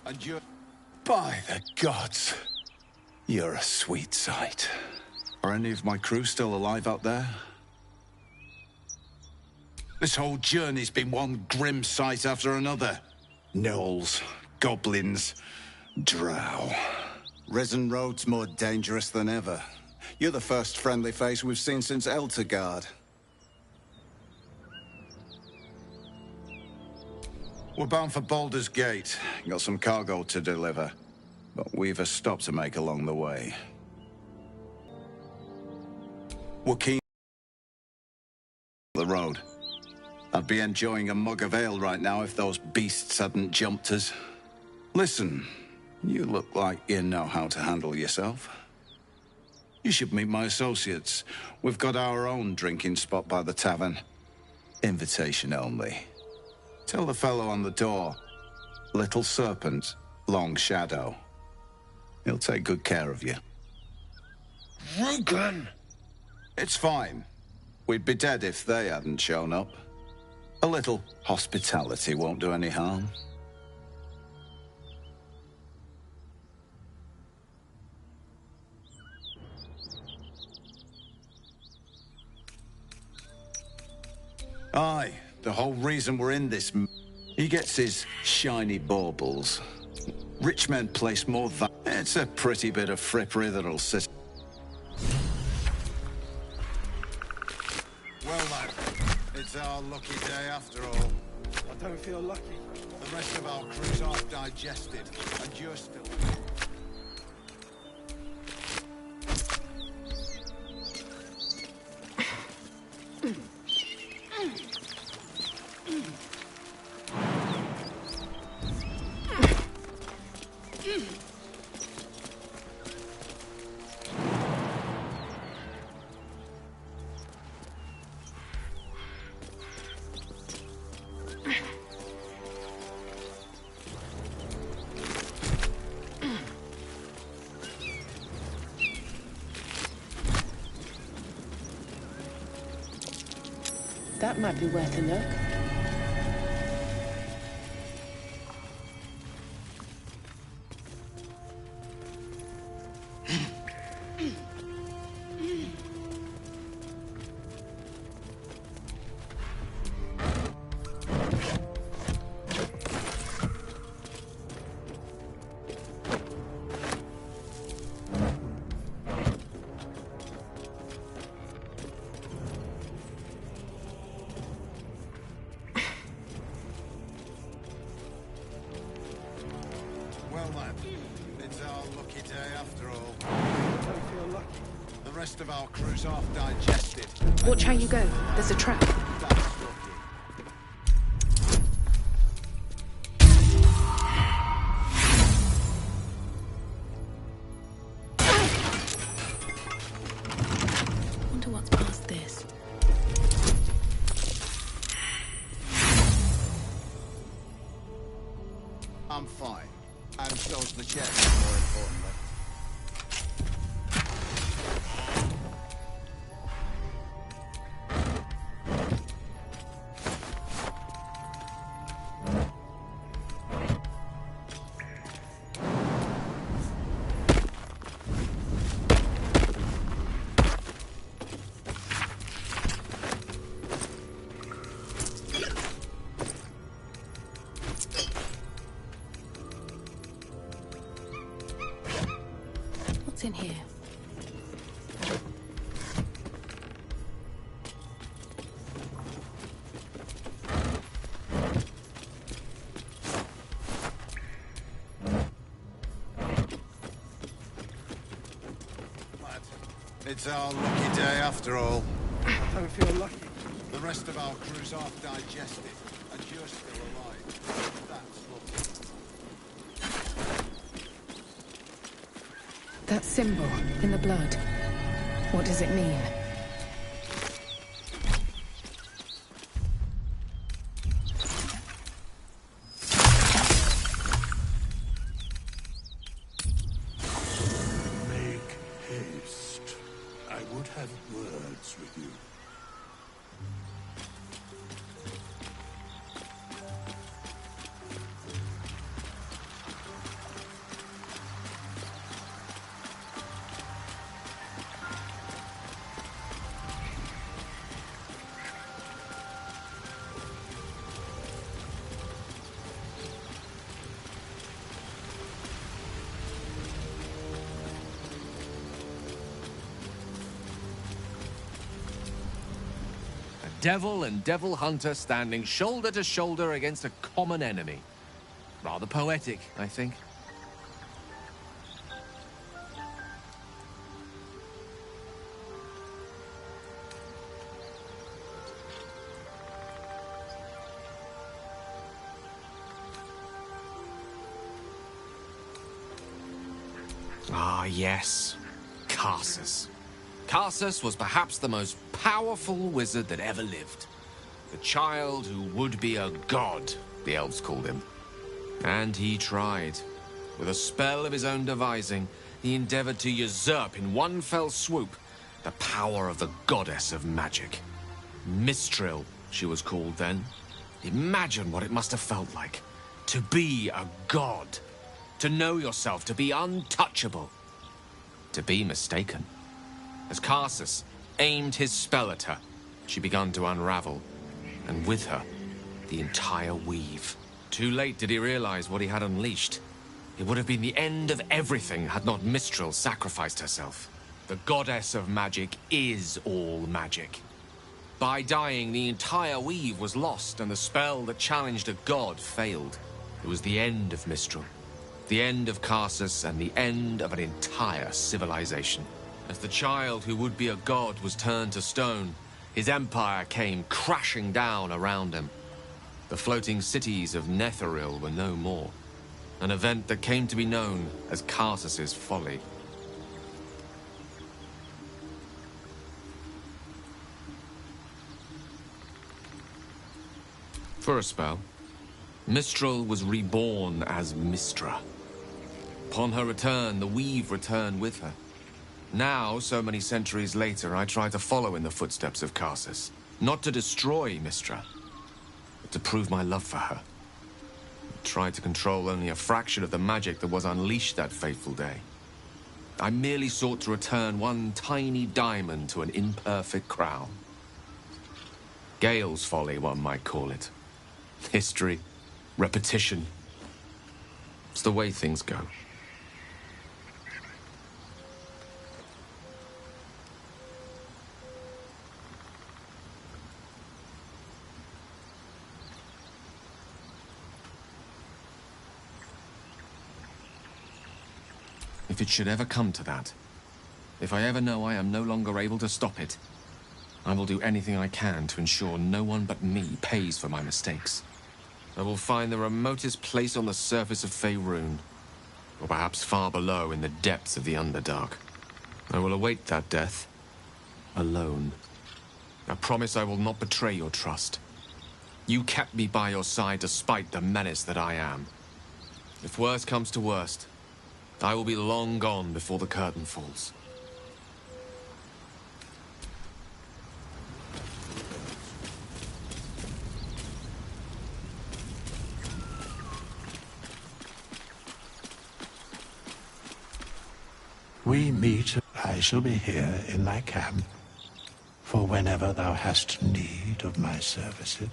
Speaker 5: And you're... By the gods, you're a sweet sight. Are any of my crew still alive out there? This whole journey's been one grim sight after another. Gnolls, goblins, drow.
Speaker 14: Risen Road's more dangerous than ever. You're the first friendly face we've seen since Eltergard. We're bound for Baldur's Gate. Got some cargo to deliver. But we've a stop to make along the way. We're keen on the road. I'd be enjoying a mug of ale right now if those beasts hadn't jumped us. Listen, you look like you know how to handle yourself. You should meet my associates. We've got our own drinking spot by the tavern. Invitation only. Tell the fellow on the door, Little Serpent, Long Shadow. He'll take good care of you.
Speaker 9: Rugen!
Speaker 14: It's fine. We'd be dead if they hadn't shown up. A little hospitality won't do any harm. Aye, the whole reason we're in this... He gets his shiny baubles. Rich men place more value. It's a pretty bit of frippery that'll sit...
Speaker 15: Well, lad, it's our lucky day after all.
Speaker 6: I don't feel lucky.
Speaker 15: The rest of our crew's half digested, and you're still...
Speaker 11: That might be worth a look.
Speaker 15: Well, lad, it's our lucky day after all. I don't feel lucky. The rest of our crew's half digested.
Speaker 8: Watch how you go. There's a trap.
Speaker 15: That's lucky.
Speaker 8: Wonder what's past this.
Speaker 14: I'm fine. And so's the chest, more importantly.
Speaker 8: What's in here?
Speaker 15: Lad, it's our lucky day after all. I don't feel lucky. The rest of our crew's half digested, and you're still alive. That's lucky.
Speaker 8: That symbol in the blood. What does it mean?
Speaker 15: Make haste. I would have words with you.
Speaker 10: Devil and devil hunter standing shoulder to shoulder against a common enemy. Rather poetic, I think. Ah, yes. Karsus. Karsus was perhaps the most powerful wizard that ever lived. The child who would be a god, the elves called him. And he tried. With a spell of his own devising, he endeavored to usurp in one fell swoop the power of the goddess of magic. Mistral, she was called then. Imagine what it must have felt like. To be a god. To know yourself, to be untouchable. To be mistaken. As Karsus aimed his spell at her, she began to unravel, and with her, the entire weave. Too late did he realize what he had unleashed. It would have been the end of everything had not Mistral sacrificed herself. The goddess of magic is all magic. By dying, the entire weave was lost, and the spell that challenged a god failed. It was the end of Mistral, the end of Karsus, and the end of an entire civilization. As the child who would be a god was turned to stone, his empire came crashing down around him. The floating cities of Netheril were no more. An event that came to be known as Karsus's folly. For a spell, Mistral was reborn as Mistra. Upon her return, the weave returned with her. Now, so many centuries later, I try to follow in the footsteps of Karsus. Not to destroy Mistra, but to prove my love for her. I tried to control only a fraction of the magic that was unleashed that fateful day. I merely sought to return one tiny diamond to an imperfect crown. Gale's folly, one might call it. History, repetition. It's the way things go. If it should ever come to that, if I ever know I am no longer able to stop it, I will do anything I can to ensure no one but me pays for my mistakes. I will find the remotest place on the surface of Faerun, or perhaps far below in the depths of the Underdark. I will await that death, alone. I promise I will not betray your trust. You kept me by your side despite the menace that I am. If worst comes to worst, I will be long gone before the curtain falls.
Speaker 15: We meet. I shall be here in thy camp, for whenever thou hast need of my services.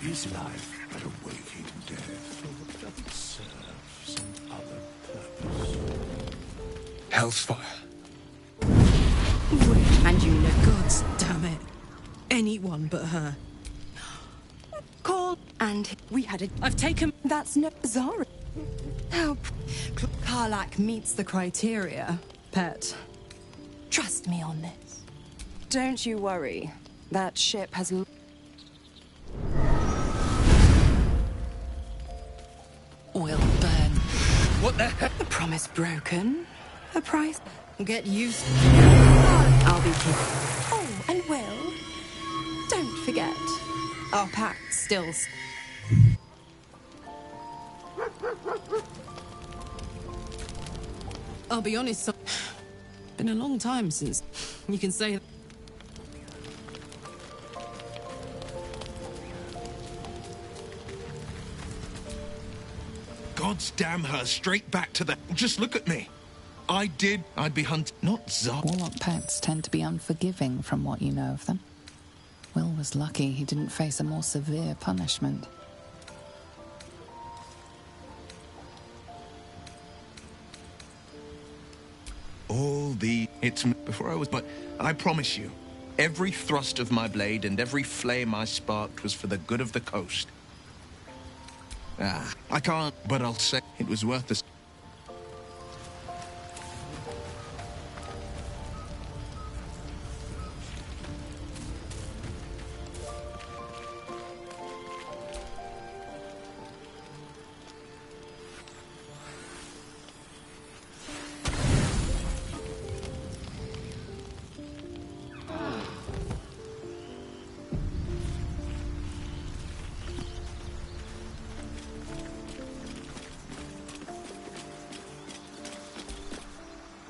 Speaker 15: Is life but a waking death, or does it serve some other purpose?
Speaker 5: Hellfire.
Speaker 11: And you know, gods, damn it. Anyone but her.
Speaker 16: Call, and we had a...
Speaker 11: I've taken...
Speaker 16: That's no Zara. How... Karlach meets the criteria, pet. Trust me on this. Don't you worry. That ship has...
Speaker 3: will burn.
Speaker 9: What the heck?
Speaker 16: A promise broken. A price. Get used. I'll be here. Oh, and Will, don't forget, our pact still.
Speaker 11: I'll be honest, been a long time since you can say.
Speaker 9: God's damn her, straight back to the... Just look at me. I'd be hunted, not Zar.
Speaker 3: Warlock pets tend to be unforgiving from what you know of them. Will was lucky he didn't face a more severe punishment.
Speaker 9: It's before I was... But I promise you, every thrust of my blade and every flame I sparked was for the good of the coast. I can't, but I'll say it was worth the...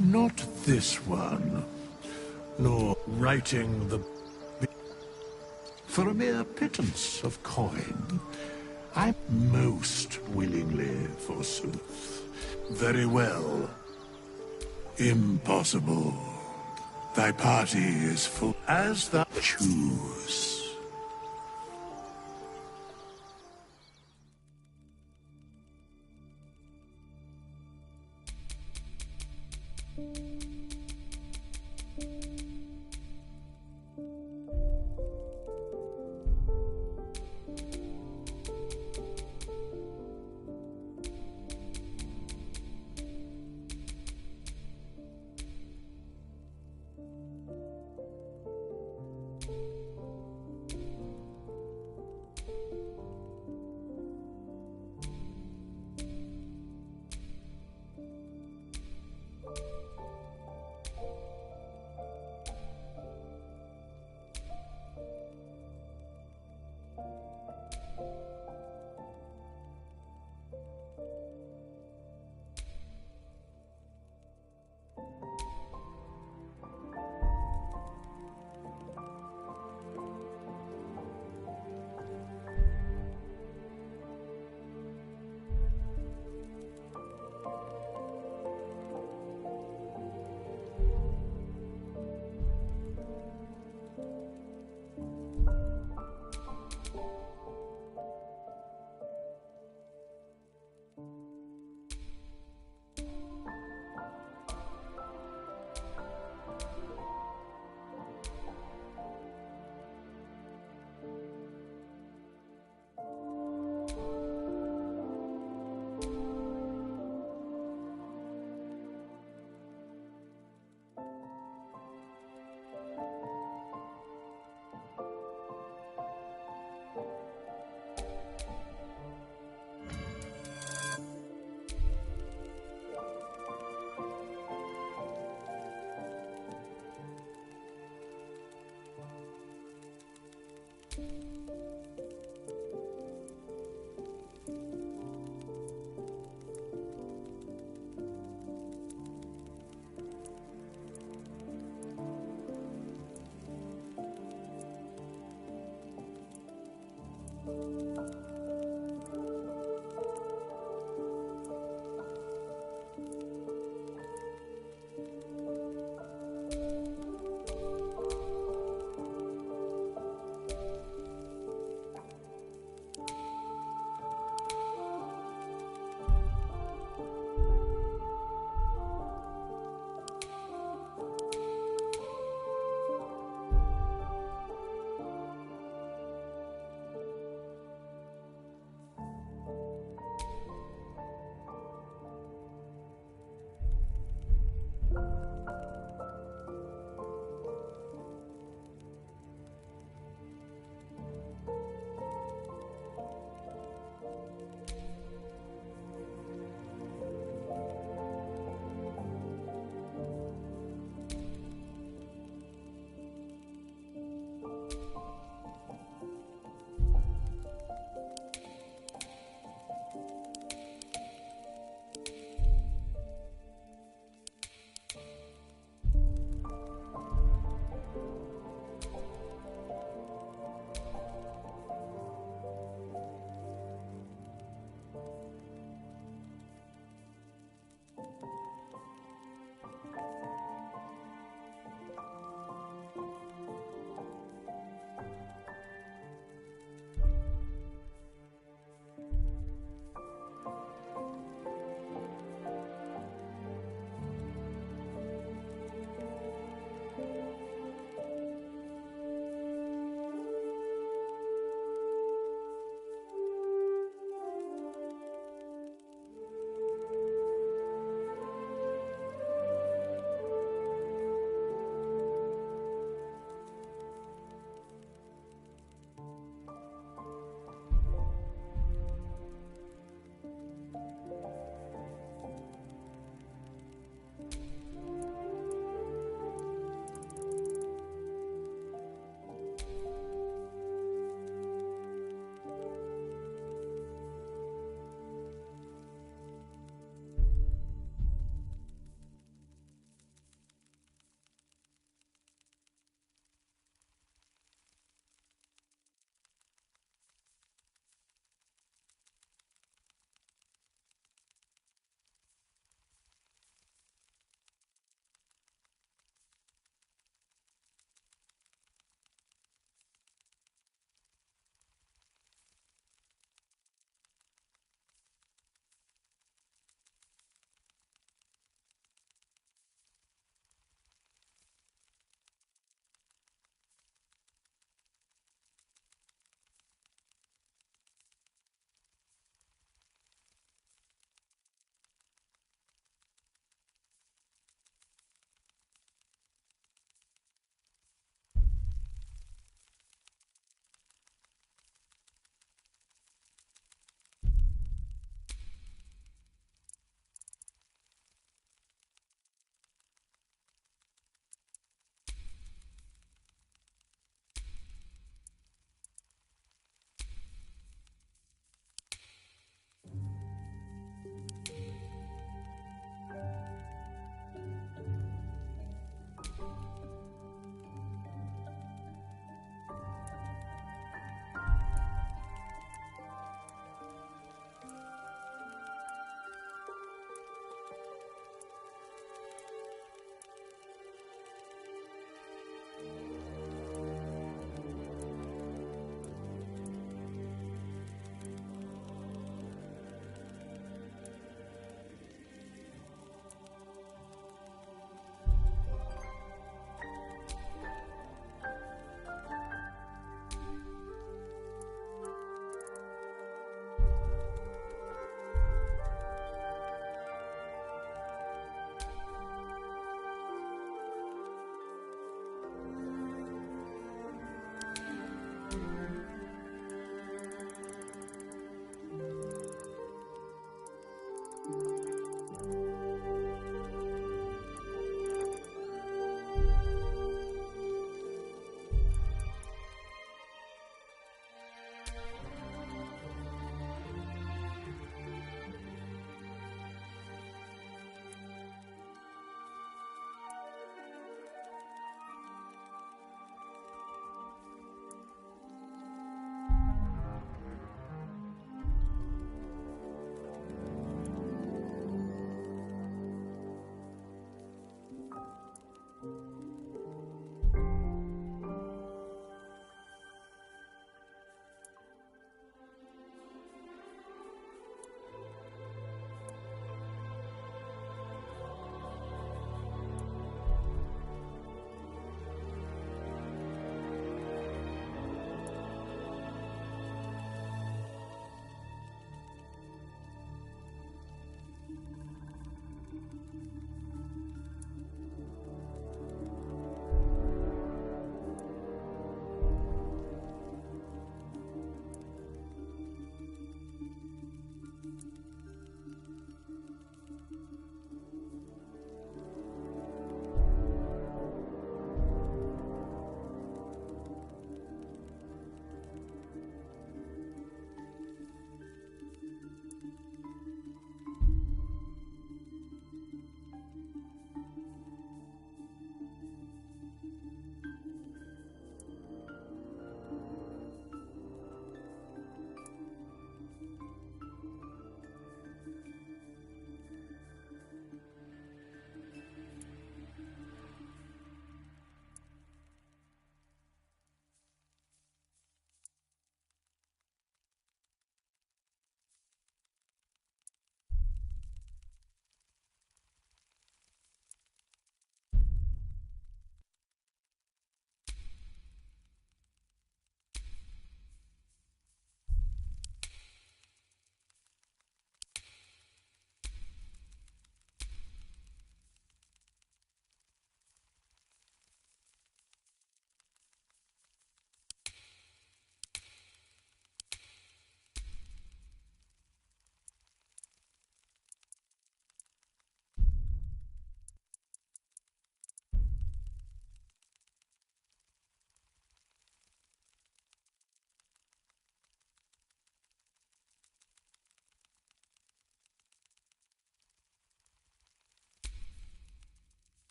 Speaker 17: Not this one, nor writing the... For a mere pittance of coin, I most willingly, forsooth. Very well. Impossible. Thy party is full as thou choose.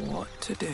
Speaker 18: what to do.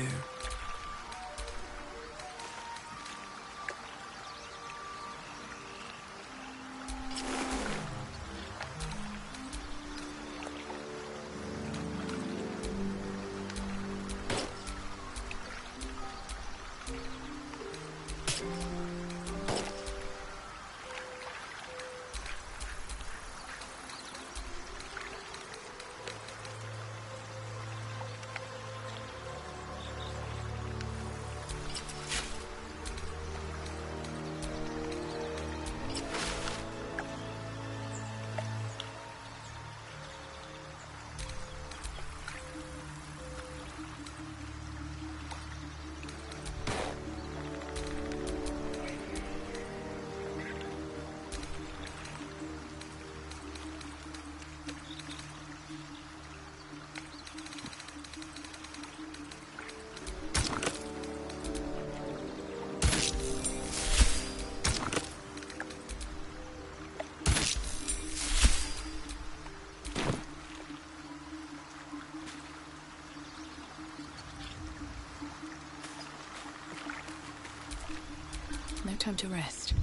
Speaker 8: No time to rest.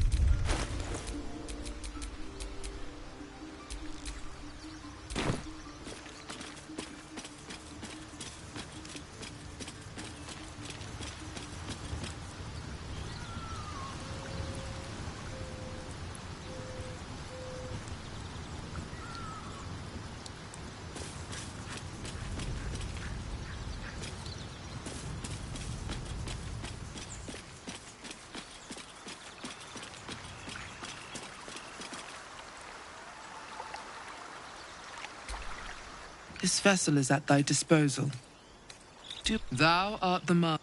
Speaker 18: This vessel is at thy disposal. Thou art the man.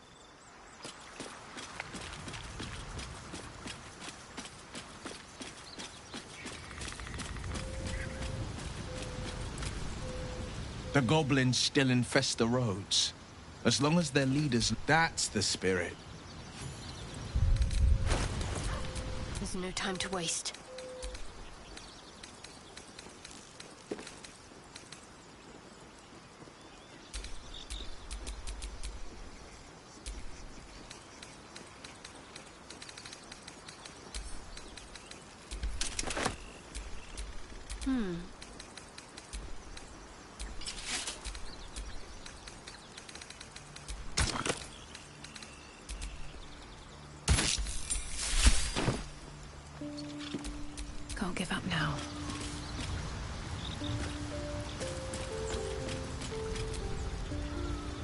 Speaker 5: The goblins still infest the roads. As long as their leaders... That's the spirit.
Speaker 2: There's no time to waste.
Speaker 8: Can't give up now.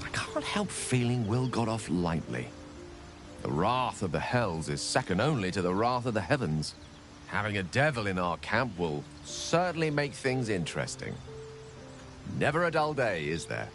Speaker 10: I can't help feeling Will got off lightly. The wrath of the hells is second only to the wrath of the heavens. Having a devil in our camp will certainly make things interesting. Never a dull day, is there?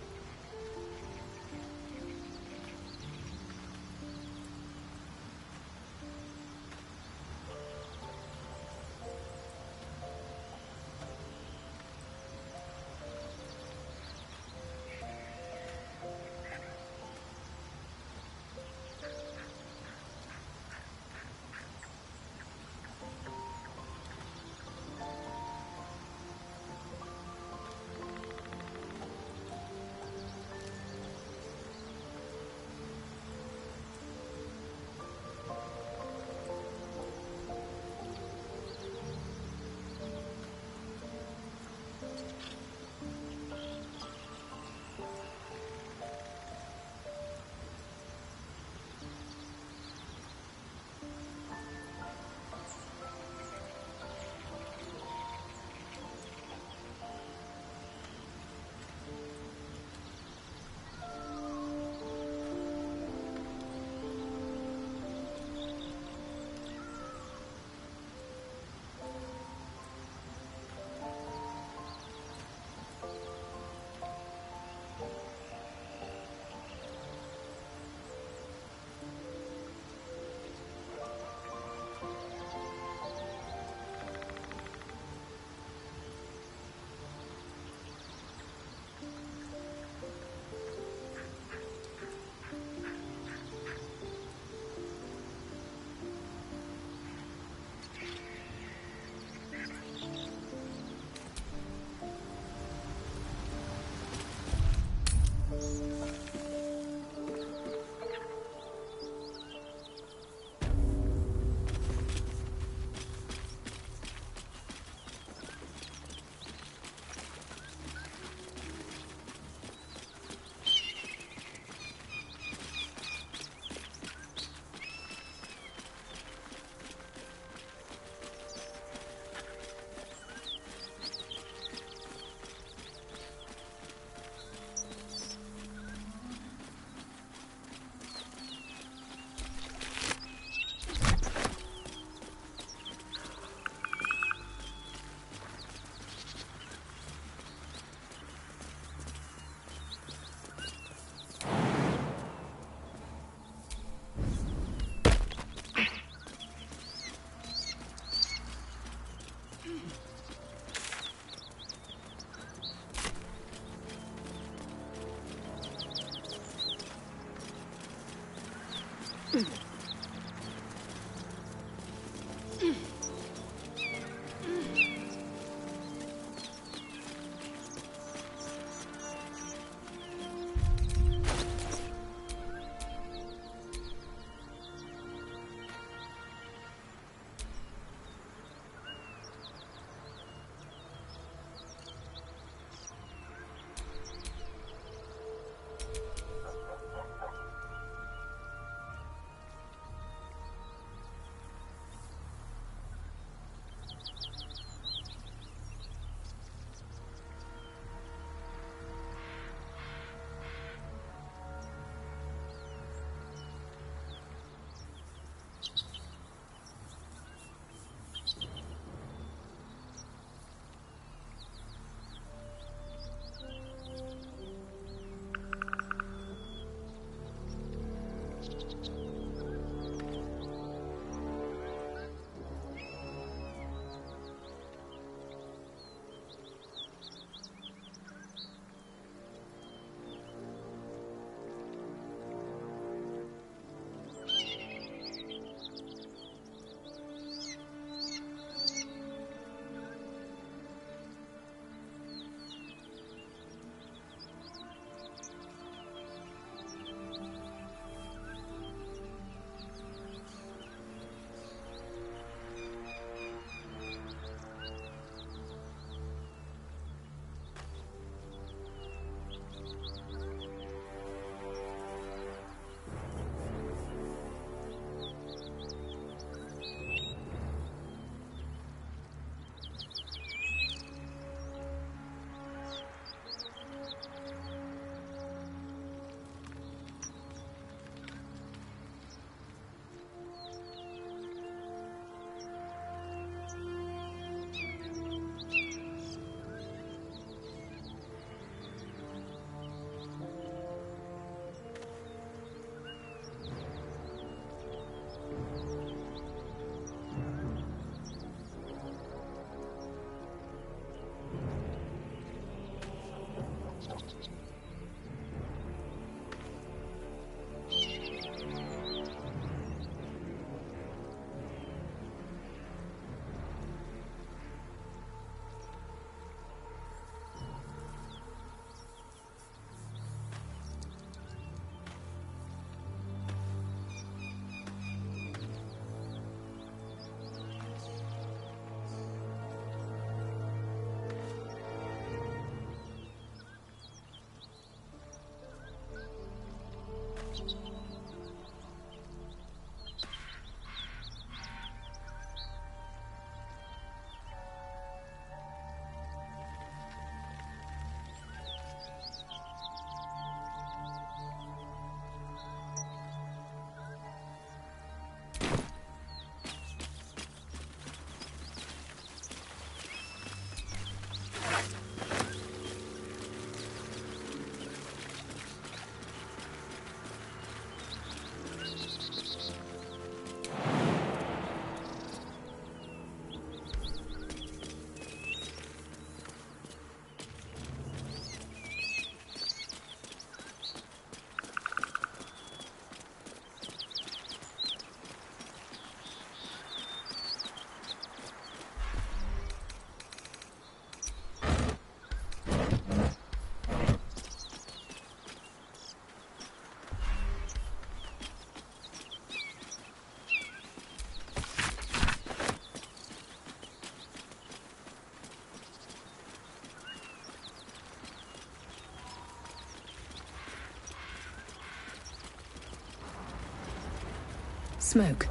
Speaker 8: Smoke.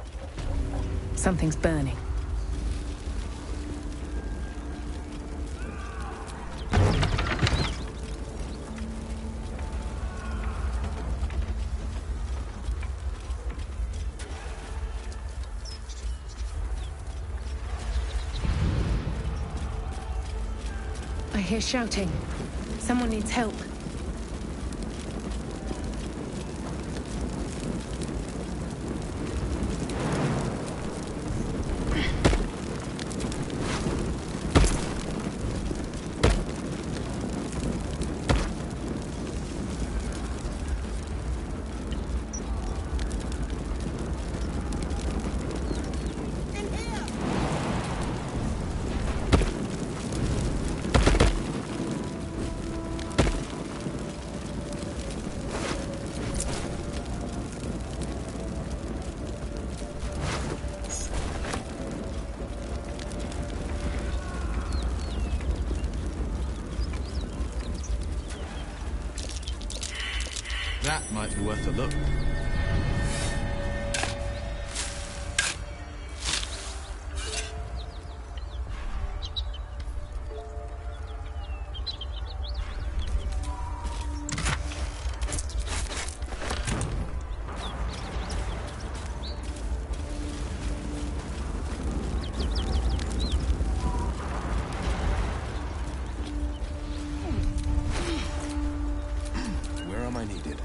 Speaker 8: Something's burning. I hear shouting. Someone needs help.
Speaker 9: That might be worth a look.
Speaker 5: Where am I needed?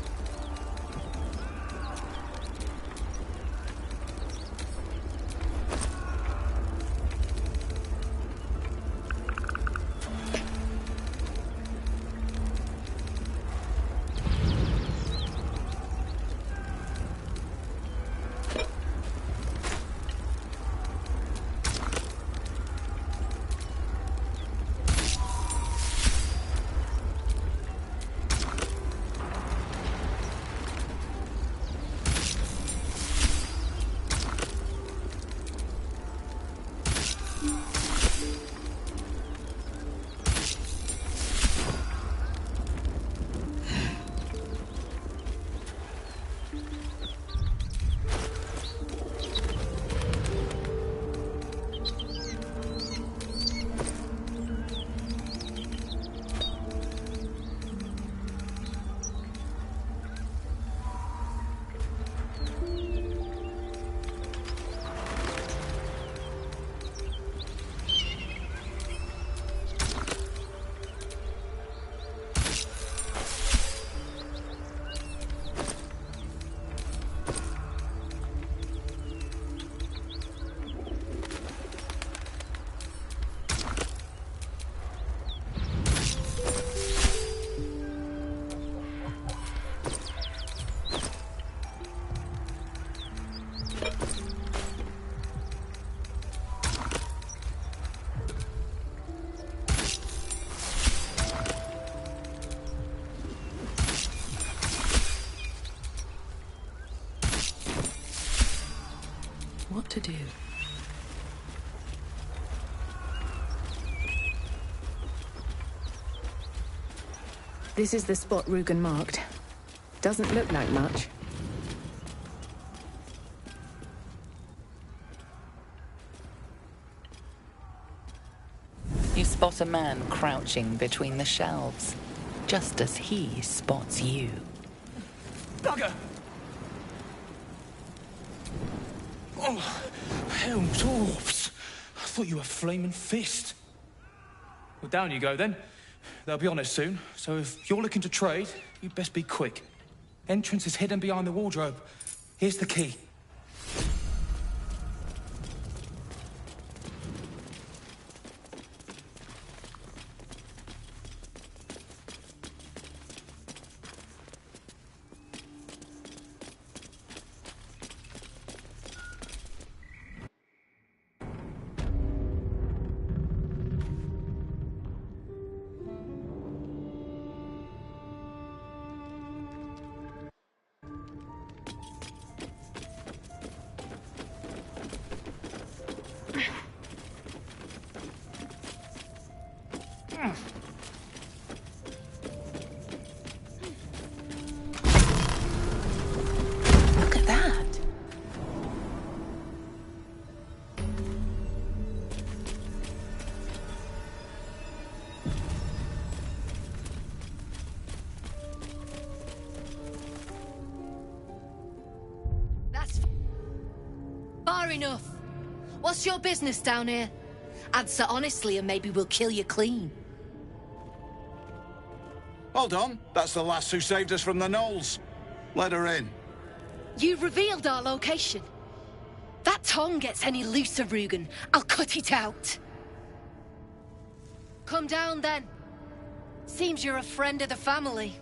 Speaker 8: What to do? This is the spot Rugen marked. Doesn't look like much.
Speaker 3: You spot a man crouching between the shelves, just as he spots you.
Speaker 9: Bugger! Oh, hell, dwarves! I thought you were Flaming Fist. Well, down you go, then. They'll be on it soon, so if you're looking to trade, you'd best be quick. Entrance is hidden behind the wardrobe. Here's the key.
Speaker 3: Look at that.
Speaker 19: That's far enough. What's your business down here? Answer honestly and maybe we'll kill you clean.
Speaker 14: Hold on, that's the lass who saved us from the gnolls. Let her in.
Speaker 19: You've revealed our location. That tongue gets any looser, Rugen, I'll cut it out. Come down then. Seems you're a friend of the family.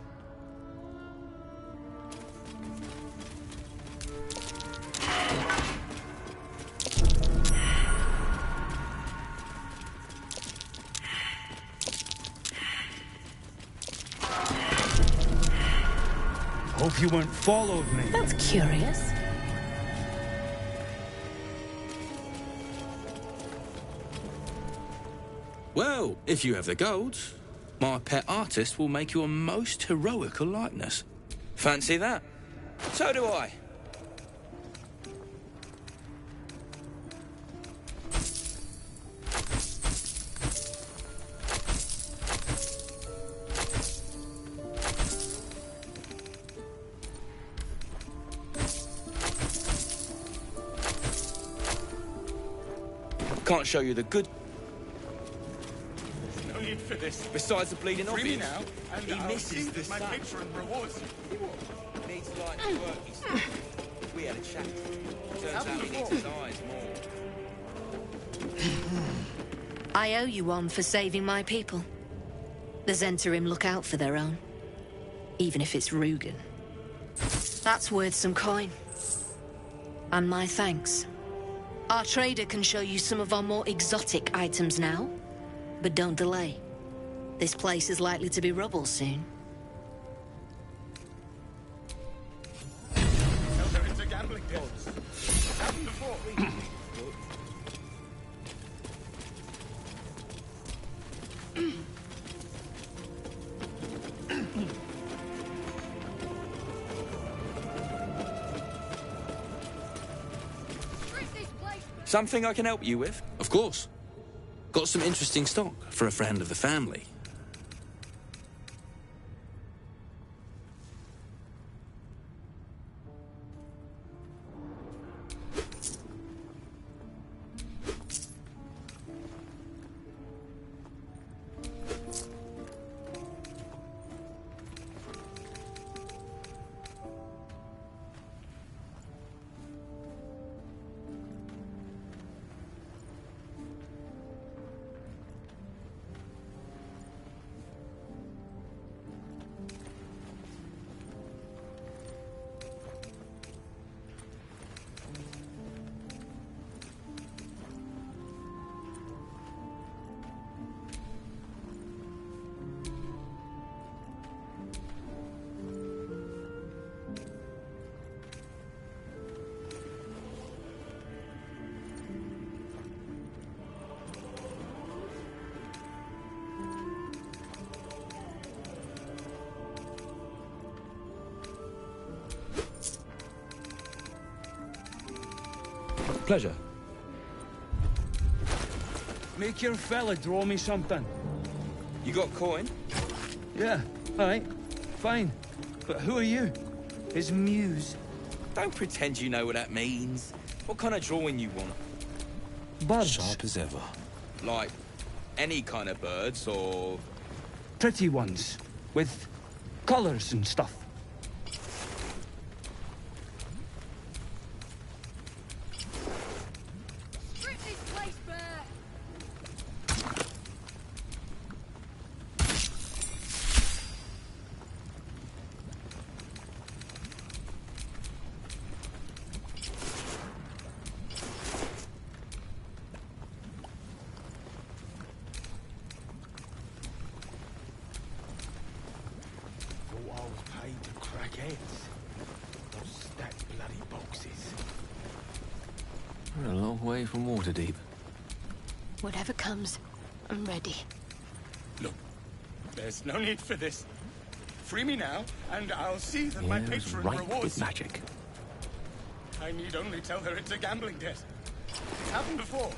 Speaker 6: Hope you weren't followed me.
Speaker 3: That's curious.
Speaker 1: Well, if you have the gold, my pet artist will make you a most heroical likeness.
Speaker 20: Fancy that? So do I. Can't show you the good.
Speaker 12: No need for this.
Speaker 20: Besides the bleeding
Speaker 12: Free me
Speaker 20: obvious.
Speaker 12: now, and
Speaker 20: He
Speaker 12: I'll
Speaker 20: misses
Speaker 12: see
Speaker 20: the
Speaker 12: that my
Speaker 20: sun.
Speaker 12: patron rewards you.
Speaker 20: Needs light to work, he said. We had a chat. Turns out he needs his eyes more.
Speaker 19: I owe you one for saving my people. The Zentarim look out for their own. Even if it's Rugen. That's worth some coin. And my thanks. Our trader can show you some of our more exotic items now. But don't delay. This place is likely to be rubble soon.
Speaker 12: It's a gambling den. Happened before.
Speaker 20: Something I can help you with?
Speaker 1: Of course. Got some interesting stock for a friend of the family.
Speaker 9: Pleasure. Make your fella draw me something.
Speaker 20: You got coin?
Speaker 9: Yeah, all right. Fine. But who are you? His muse.
Speaker 20: Don't pretend you know what that means. What kind of drawing you want?
Speaker 9: Birds.
Speaker 1: Sharp as ever.
Speaker 20: Like, any kind of birds, or...
Speaker 9: Pretty ones. With colours and stuff.
Speaker 1: We're a long way from Waterdeep.
Speaker 2: Whatever comes, I'm ready.
Speaker 12: Look, there's no need for this. Free me now, and I'll see that my patron
Speaker 1: right
Speaker 12: rewards
Speaker 1: with
Speaker 12: you.
Speaker 1: magic.
Speaker 12: I need only tell her it's a gambling debt. It's happened before.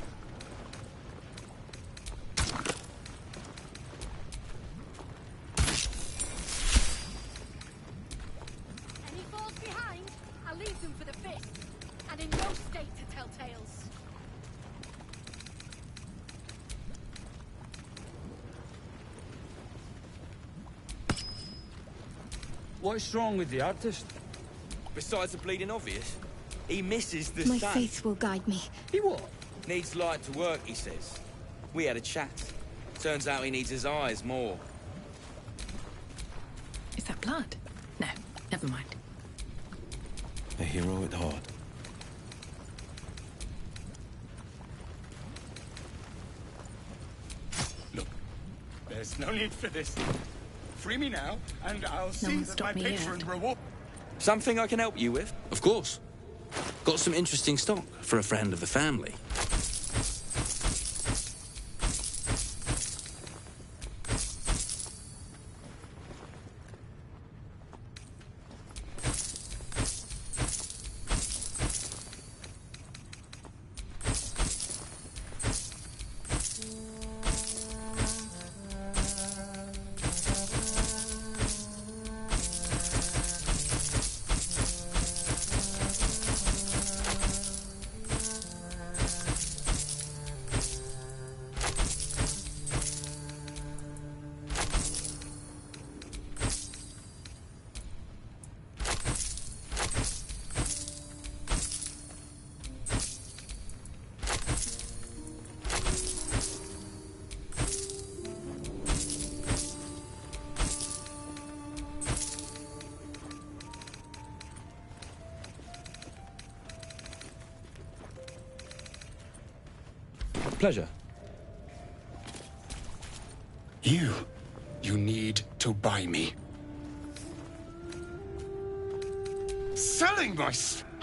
Speaker 19: Any falls behind, I'll leave them for the fist. And in no state to tell tales.
Speaker 9: What's wrong with the artist?
Speaker 20: Besides the bleeding obvious, he misses the
Speaker 2: My
Speaker 20: sun.
Speaker 2: faith will guide me.
Speaker 9: He what?
Speaker 20: Needs light to work, he says. We had a chat. Turns out he needs his eyes more.
Speaker 7: Is that blood? No, never mind.
Speaker 1: A hero at heart.
Speaker 12: Look, there's no need for this. Free me now, and I'll see
Speaker 7: one's
Speaker 12: that my
Speaker 7: stopped me
Speaker 12: patron
Speaker 7: yet.
Speaker 12: reward.
Speaker 20: Something I can help you with?
Speaker 1: Of course. Got some interesting stock for a friend of the family.
Speaker 20: Pleasure.
Speaker 17: You need to buy me. Selling my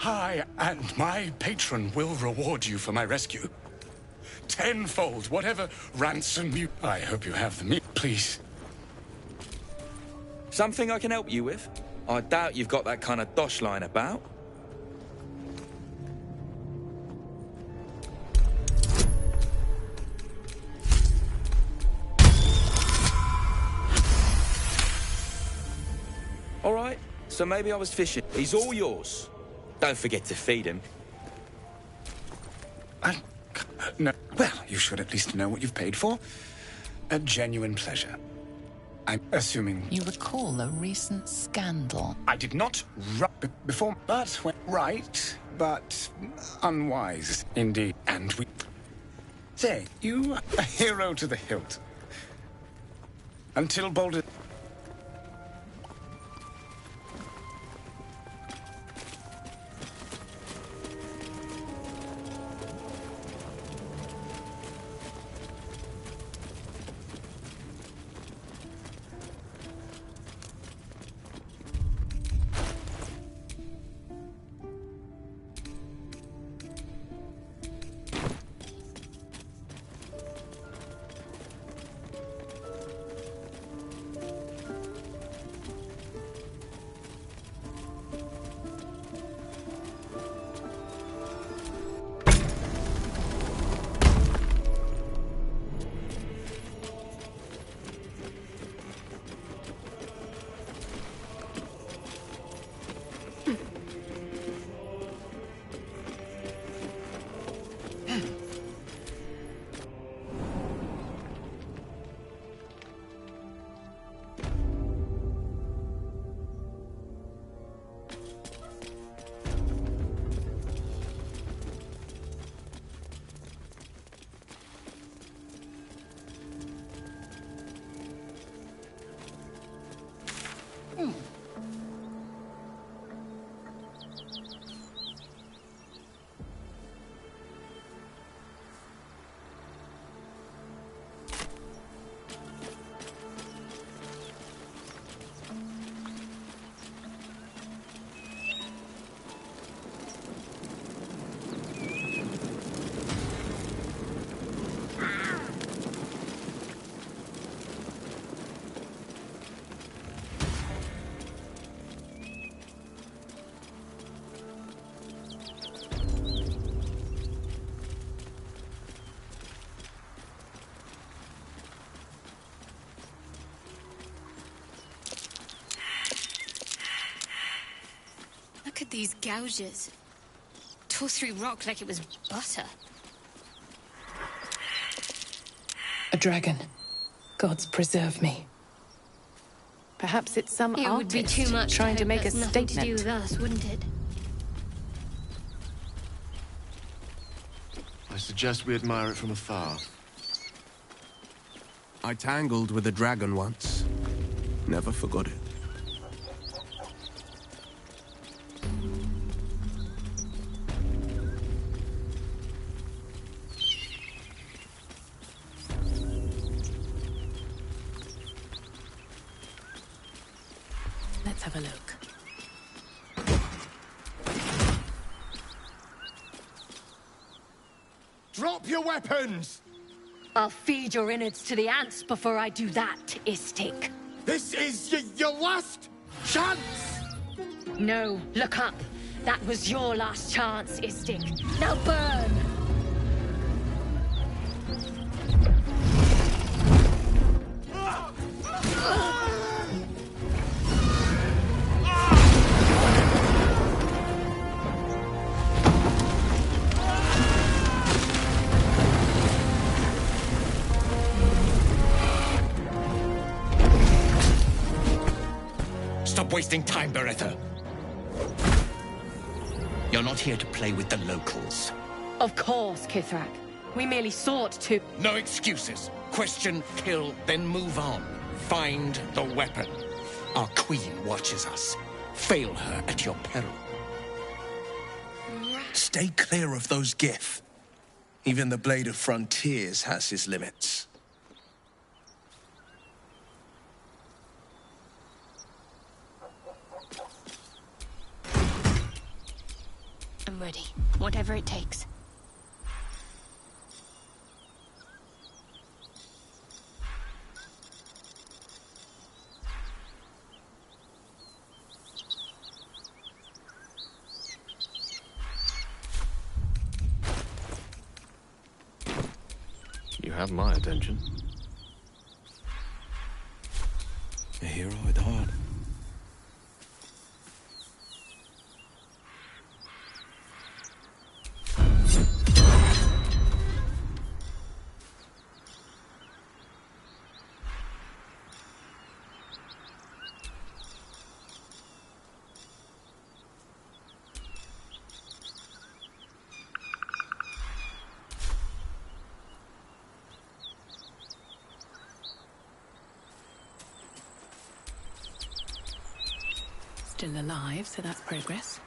Speaker 17: I and my patron will reward you for my rescue. Tenfold, whatever ransom you... I hope you have the meat, please.
Speaker 20: Something I can help you with? I doubt you've got that kind of dosh lying about. All right, so maybe I was fishing. He's all yours. Don't forget to feed him.
Speaker 17: No. Well, you should at least know what you've paid for. A genuine pleasure. I'm assuming...
Speaker 3: You recall a recent scandal?
Speaker 17: I did not before, but right, but unwise indeed. And we... Say, you a hero to the hilt. Until Boulder...
Speaker 2: Look at these gouges. Tore through rock like it was butter.
Speaker 8: A dragon. Gods preserve me. Perhaps it's some
Speaker 2: It would be too much
Speaker 8: trying to make a
Speaker 2: that's nothing
Speaker 8: statement.
Speaker 2: to do with us, wouldn't it?
Speaker 10: I suggest we admire it from afar.
Speaker 5: I tangled with a dragon once. Never forgot it.
Speaker 8: Let's have a look.
Speaker 6: Drop your weapons!
Speaker 19: I'll feed your innards to the ants before I do that, Istik.
Speaker 6: This is your last chance!
Speaker 19: No, look up. That was your last chance, Istik. Now burn!
Speaker 6: Stop wasting time, Beretta. You're not here to play with the locals.
Speaker 19: Of course, Kithrak. We merely sought to...
Speaker 6: No excuses. Question, kill, then move on. Find the weapon. Our queen watches us. Fail her at your peril.
Speaker 5: Stay clear of those Gith. Even the Blade of Frontiers has his limits.
Speaker 2: I'm ready. Whatever it takes.
Speaker 10: You have my attention.
Speaker 1: A hero at heart.
Speaker 8: Still alive, so that's progress.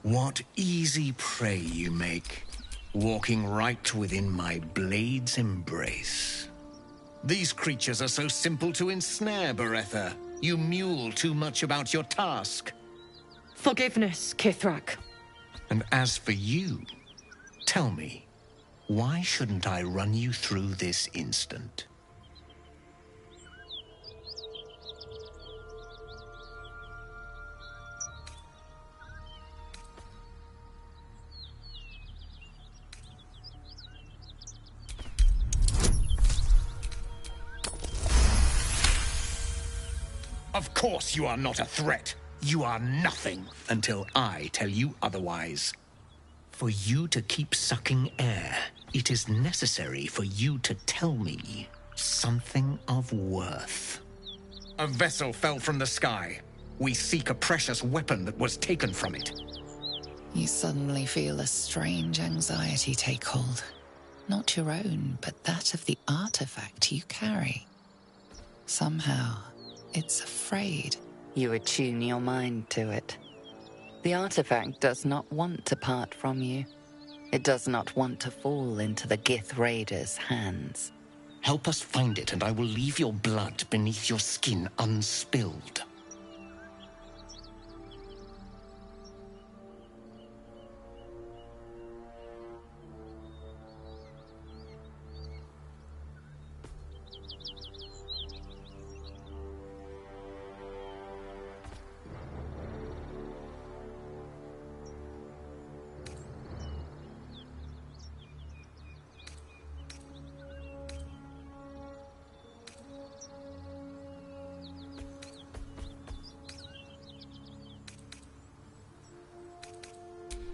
Speaker 6: What easy prey you make, walking right within my blade's embrace. These creatures are so simple to ensnare, Beretha. You mule too much about your task.
Speaker 16: Forgiveness, Kithrak.
Speaker 6: And as for you, tell me, why shouldn't I run you through this instant? Of course you are not a threat. You are nothing until I tell you otherwise. For you to keep sucking air, it is necessary for you to tell me something of worth. A vessel fell from the sky. We seek a precious weapon that was taken from it.
Speaker 3: You suddenly feel a strange anxiety take hold. Not your own, but that of the artifact you carry. Somehow, it's afraid.
Speaker 21: You attune your mind to it. The artifact does not want to part from you. It does not want to fall into the Gith Raiders' hands.
Speaker 6: Help us find it, and I will leave your blood beneath your skin unspilled.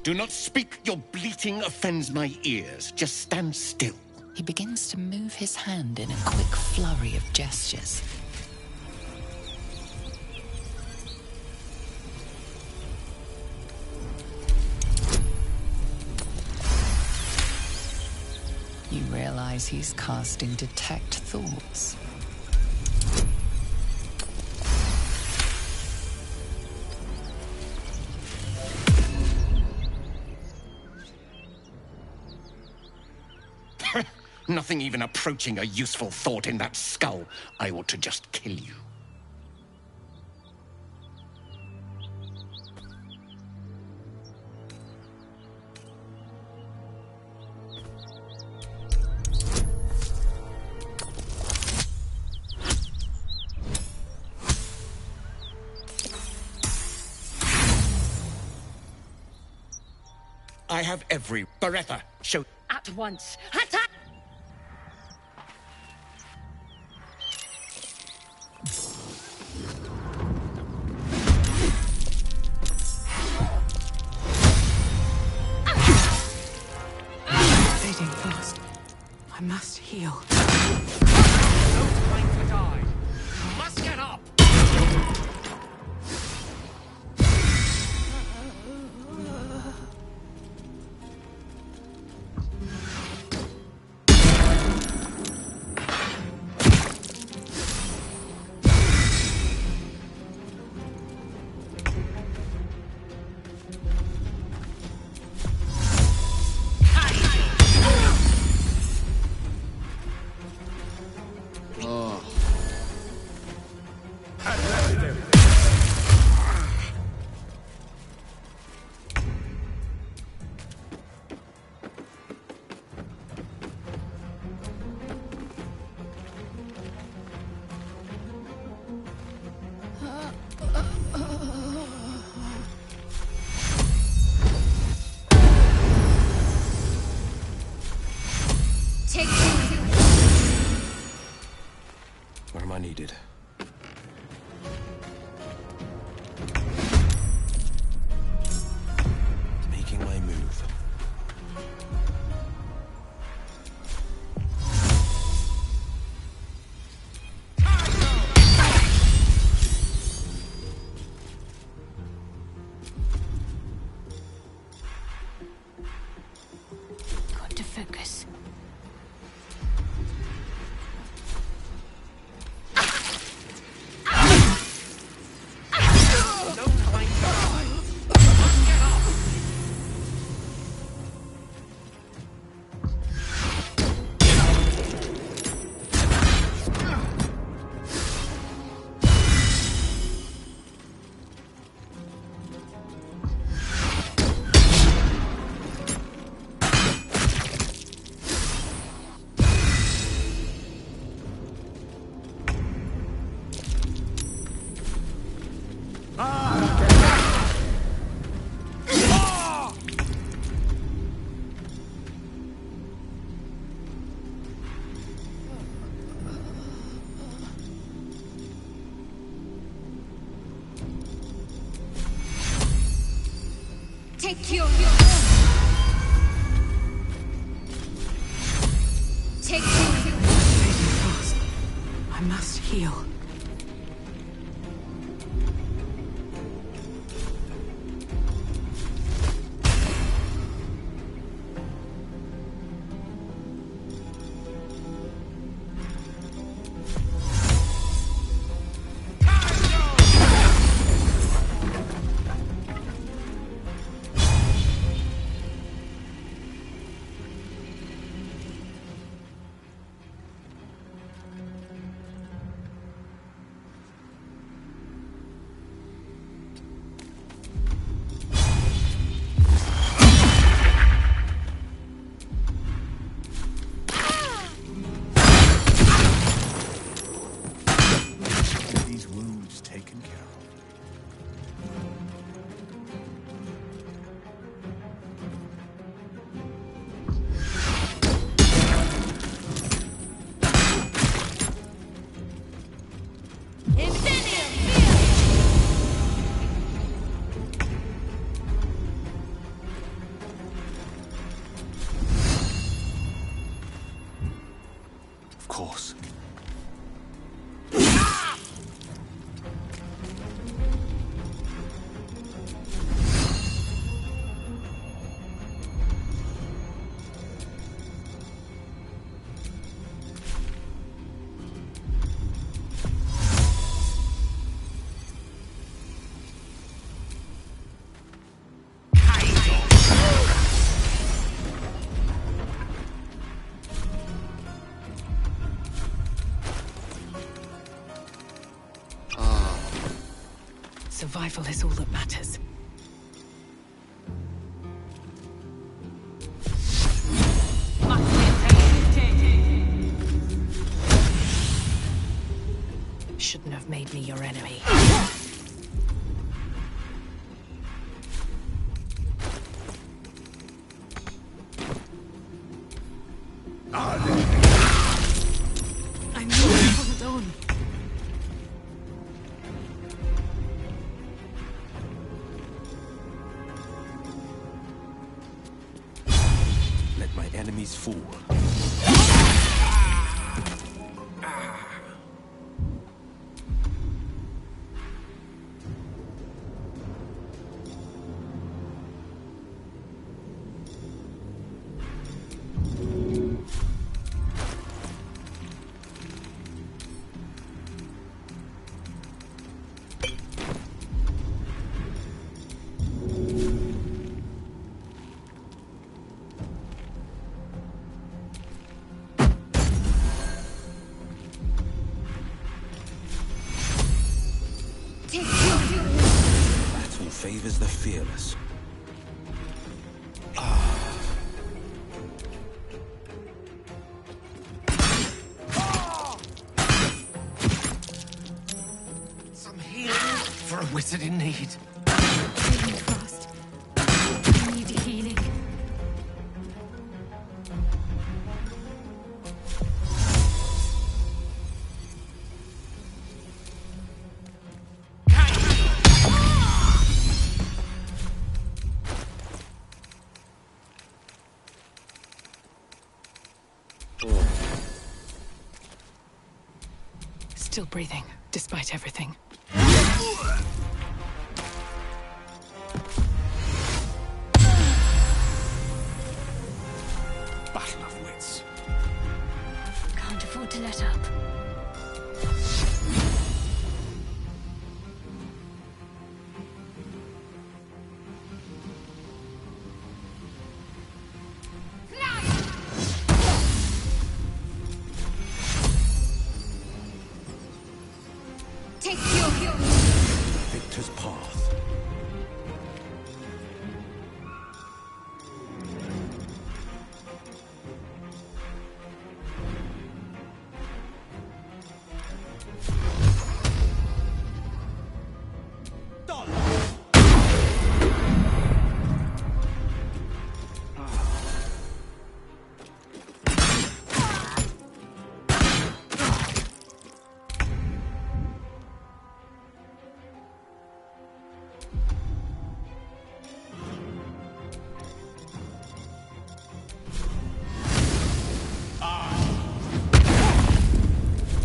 Speaker 6: Do not speak. Your bleating offends my ears. Just stand still.
Speaker 3: He begins to move his hand in a quick flurry of gestures. You realize he's casting Detect Thoughts.
Speaker 6: Nothing even approaching a useful thought in that skull. I ought to just kill you. I have every... Beretta, show...
Speaker 19: At once. Attack!
Speaker 8: Fading fast. I must heal.
Speaker 6: No time to die. You must get up.
Speaker 5: Where am I needed? Making my move.
Speaker 2: Got to focus. Take your... Take your...
Speaker 8: Fading fast. I must heal.
Speaker 5: These wounds taken care of. Of course.
Speaker 8: Survival is all that matters. Shouldn't have made me your enemy. I'm not hold on.
Speaker 1: Let my enemies fall. Battle favors the fearless.
Speaker 10: Some healing for a wizard in need.
Speaker 8: Healing fast. I need healing. Still breathing, despite everything.
Speaker 1: Battle of wits.
Speaker 2: Can't afford to let up. Take your
Speaker 1: Victor's path.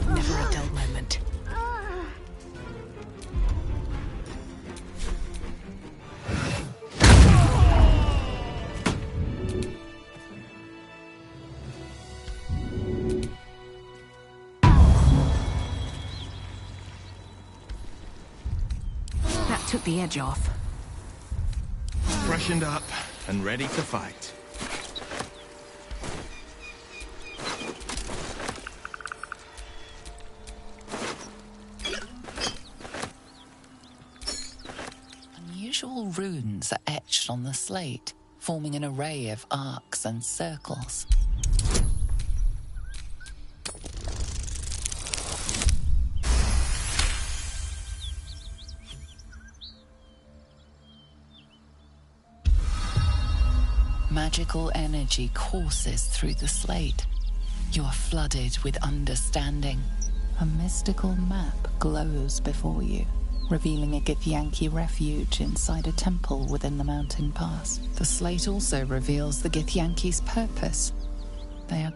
Speaker 8: Never a dull moment. That took the edge off.
Speaker 5: Freshened up and ready to fight.
Speaker 3: Unusual runes are etched on the slate, forming an array of arcs and circles. Magical energy courses through the slate. You are flooded with understanding. A mystical map glows before you, revealing a Githyanki refuge inside a temple within the mountain pass. The slate also reveals the Githyanki's purpose. They are...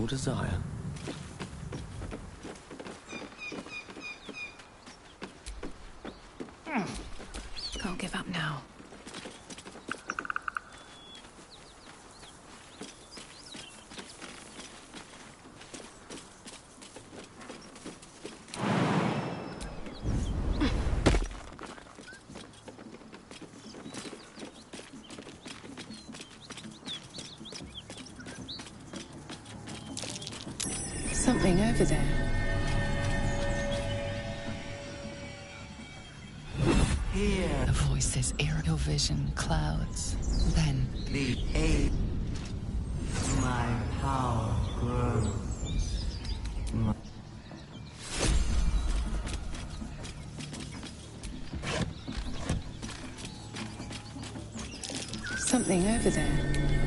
Speaker 6: your desire.
Speaker 8: Can't give up now. Something over there.
Speaker 3: The voices ear your vision clouds. Then
Speaker 4: The aid. My power grows.
Speaker 8: Something over there.